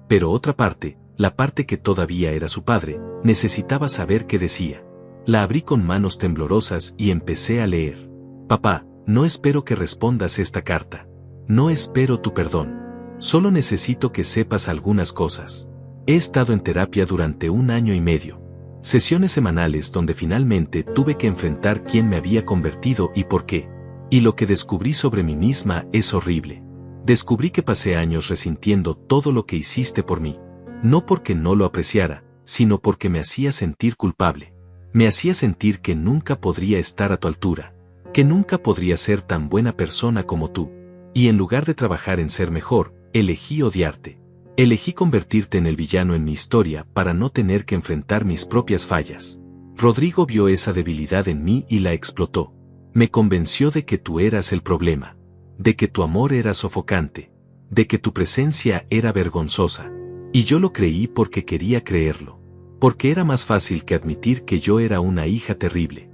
Pero otra parte, la parte que todavía era su padre, necesitaba saber qué decía. La abrí con manos temblorosas y empecé a leer. Papá, no espero que respondas esta carta. No espero tu perdón. Solo necesito que sepas algunas cosas. He estado en terapia durante 1 año y medio. Sesiones semanales donde finalmente tuve que enfrentar quién me había convertido y por qué. Y lo que descubrí sobre mí misma es horrible. Descubrí que pasé años resintiendo todo lo que hiciste por mí. No porque no lo apreciara, sino porque me hacía sentir culpable. Me hacía sentir que nunca podría estar a tu altura, que nunca podría ser tan buena persona como tú. Y en lugar de trabajar en ser mejor, elegí odiarte. Elegí convertirte en el villano en mi historia para no tener que enfrentar mis propias fallas. Rodrigo vio esa debilidad en mí y la explotó. Me convenció de que tú eras el problema, de que tu amor era sofocante, de que tu presencia era vergonzosa. Y yo lo creí porque quería creerlo. Porque era más fácil que admitir que yo era una hija terrible.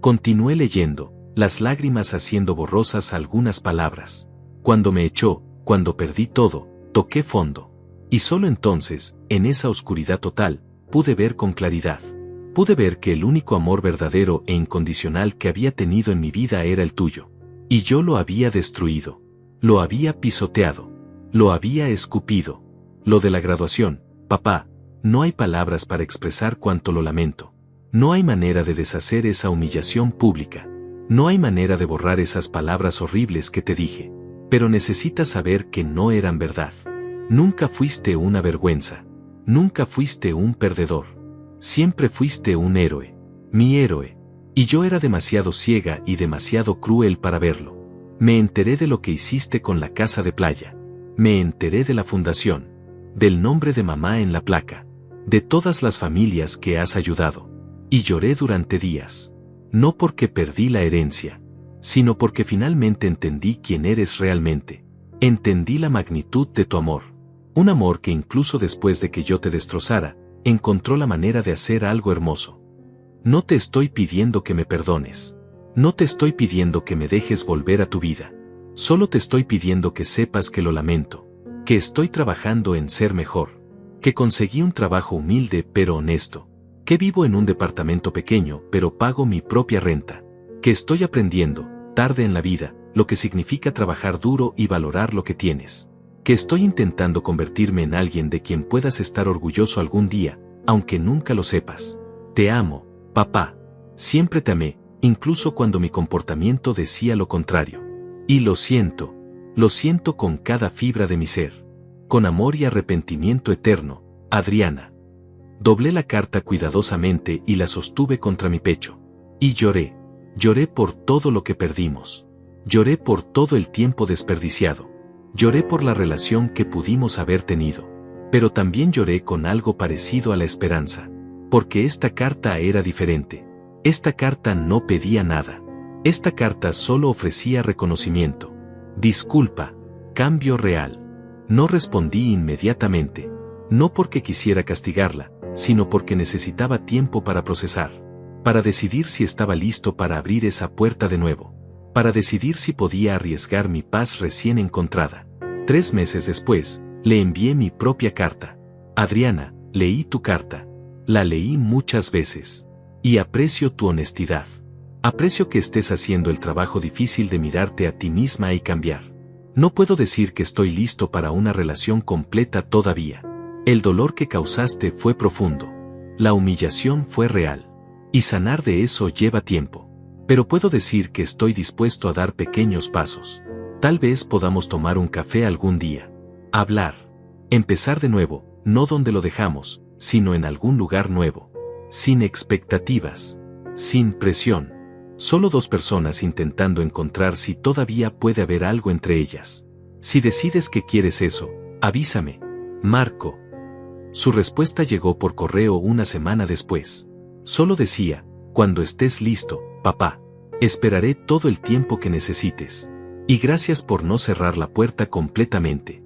Continué leyendo, las lágrimas haciendo borrosas algunas palabras. Cuando me echó, cuando perdí todo, toqué fondo. Y solo entonces, en esa oscuridad total, pude ver con claridad. Pude ver que el único amor verdadero e incondicional que había tenido en mi vida era el tuyo. Y yo lo había destruido. Lo había pisoteado. Lo había escupido. Lo de la graduación, papá, no hay palabras para expresar cuánto lo lamento. No hay manera de deshacer esa humillación pública. No hay manera de borrar esas palabras horribles que te dije. Pero necesitas saber que no eran verdad. Nunca fuiste una vergüenza. Nunca fuiste un perdedor. Siempre fuiste un héroe. Mi héroe. Y yo era demasiado ciega y demasiado cruel para verlo. Me enteré de lo que hiciste con la casa de playa. Me enteré de la fundación. Del nombre de mamá en la placa. De todas las familias que has ayudado. Y lloré durante días. No porque perdí la herencia, sino porque finalmente entendí quién eres realmente. Entendí la magnitud de tu amor. Un amor que incluso después de que yo te destrozara, encontró la manera de hacer algo hermoso. No te estoy pidiendo que me perdones. No te estoy pidiendo que me dejes volver a tu vida. Solo te estoy pidiendo que sepas que lo lamento. Que estoy trabajando en ser mejor. Que conseguí un trabajo humilde pero honesto. Que vivo en un departamento pequeño pero pago mi propia renta. Que estoy aprendiendo, tarde en la vida, lo que significa trabajar duro y valorar lo que tienes. Que estoy intentando convertirme en alguien de quien puedas estar orgulloso algún día, aunque nunca lo sepas. Te amo, papá. Siempre te amé, incluso cuando mi comportamiento decía lo contrario. Y lo siento con cada fibra de mi ser. Con amor y arrepentimiento eterno, Adriana. Doblé la carta cuidadosamente y la sostuve contra mi pecho. Y lloré. Lloré por todo lo que perdimos. Lloré por todo el tiempo desperdiciado. Lloré por la relación que pudimos haber tenido. Pero también lloré con algo parecido a la esperanza. Porque esta carta era diferente. Esta carta no pedía nada. Esta carta solo ofrecía reconocimiento. Disculpa. Cambio real. No respondí inmediatamente. No porque quisiera castigarla, sino porque necesitaba tiempo para procesar. Para decidir si estaba listo para abrir esa puerta de nuevo. Para decidir si podía arriesgar mi paz recién encontrada. 3 meses después, le envié mi propia carta. Adriana, leí tu carta. La leí muchas veces. Y aprecio tu honestidad. Aprecio que estés haciendo el trabajo difícil de mirarte a ti misma y cambiar. No puedo decir que estoy listo para una relación completa todavía. El dolor que causaste fue profundo. La humillación fue real. Y sanar de eso lleva tiempo. Pero puedo decir que estoy dispuesto a dar pequeños pasos. Tal vez podamos tomar un café algún día. Hablar. Empezar de nuevo, no donde lo dejamos, sino en algún lugar nuevo. Sin expectativas. Sin presión. Solo 2 personas intentando encontrar si todavía puede haber algo entre ellas. Si decides que quieres eso, avísame. Marco. Su respuesta llegó por correo una semana después. Solo decía, cuando estés listo, papá. Esperaré todo el tiempo que necesites. Y gracias por no cerrar la puerta completamente.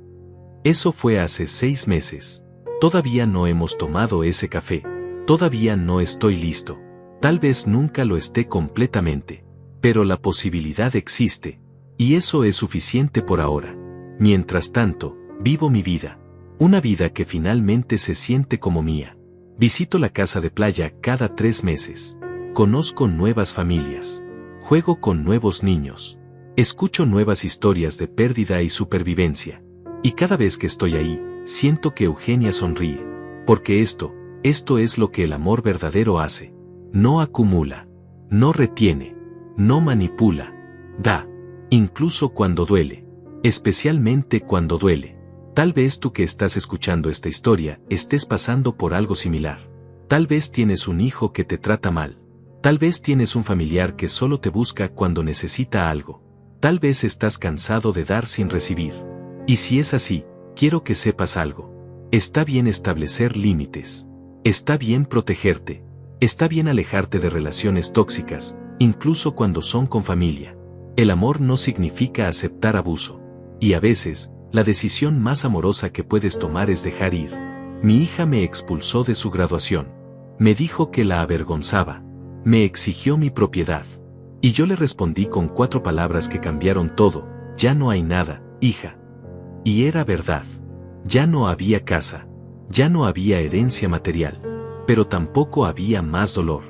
Eso fue hace 6 meses. Todavía no hemos tomado ese café. Todavía no estoy listo. Tal vez nunca lo esté completamente. Pero la posibilidad existe. Y eso es suficiente por ahora. Mientras tanto, vivo mi vida. Una vida que finalmente se siente como mía. Visito la casa de playa cada 3 meses. conozco nuevas familias, juego con nuevos niños, escucho nuevas historias de pérdida y supervivencia. Y cada vez que estoy ahí, siento que Eugenia sonríe. Porque esto es lo que el amor verdadero hace. No acumula, no retiene, no manipula, da, incluso cuando duele, especialmente cuando duele. Tal vez tú que estás escuchando esta historia estés pasando por algo similar. Tal vez tienes un hijo que te trata mal. Tal vez tienes un familiar que solo te busca cuando necesita algo. Tal vez estás cansado de dar sin recibir. Y si es así, quiero que sepas algo. Está bien establecer límites. Está bien protegerte. Está bien alejarte de relaciones tóxicas, incluso cuando son con familia. El amor no significa aceptar abuso. Y a veces, la decisión más amorosa que puedes tomar es dejar ir. Mi hija me expulsó de su graduación. Me dijo que la avergonzaba. Me exigió mi propiedad. Y yo le respondí con 4 palabras que cambiaron todo: ya no hay nada, hija. Y era verdad. Ya no había casa. Ya no había herencia material. Pero tampoco había más dolor.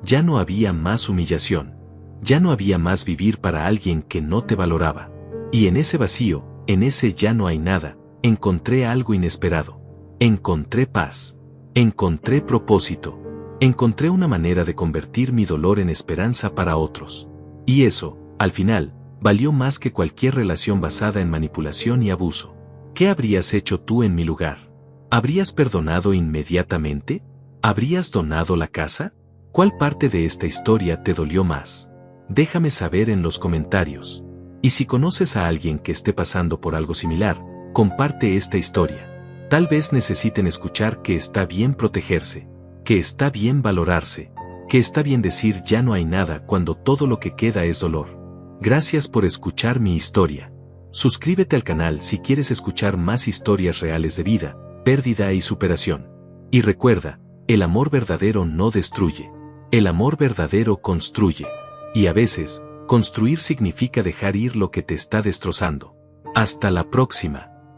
Ya no había más humillación. Ya no había más vivir para alguien que no te valoraba. Y en ese vacío, en ese ya no hay nada, encontré algo inesperado. Encontré paz. Encontré propósito. Encontré una manera de convertir mi dolor en esperanza para otros. Y eso, al final, valió más que cualquier relación basada en manipulación y abuso. ¿Qué habrías hecho tú en mi lugar? ¿Habrías perdonado inmediatamente? ¿Habrías donado la casa? ¿Cuál parte de esta historia te dolió más? Déjame saber en los comentarios. Y si conoces a alguien que esté pasando por algo similar, comparte esta historia. Tal vez necesiten escuchar que está bien protegerse, que está bien valorarse, que está bien decir ya no hay nada cuando todo lo que queda es dolor. Gracias por escuchar mi historia. Suscríbete al canal si quieres escuchar más historias reales de vida, pérdida y superación. Y recuerda, el amor verdadero no destruye. El amor verdadero construye. Y a veces, construir significa dejar ir lo que te está destrozando. Hasta la próxima.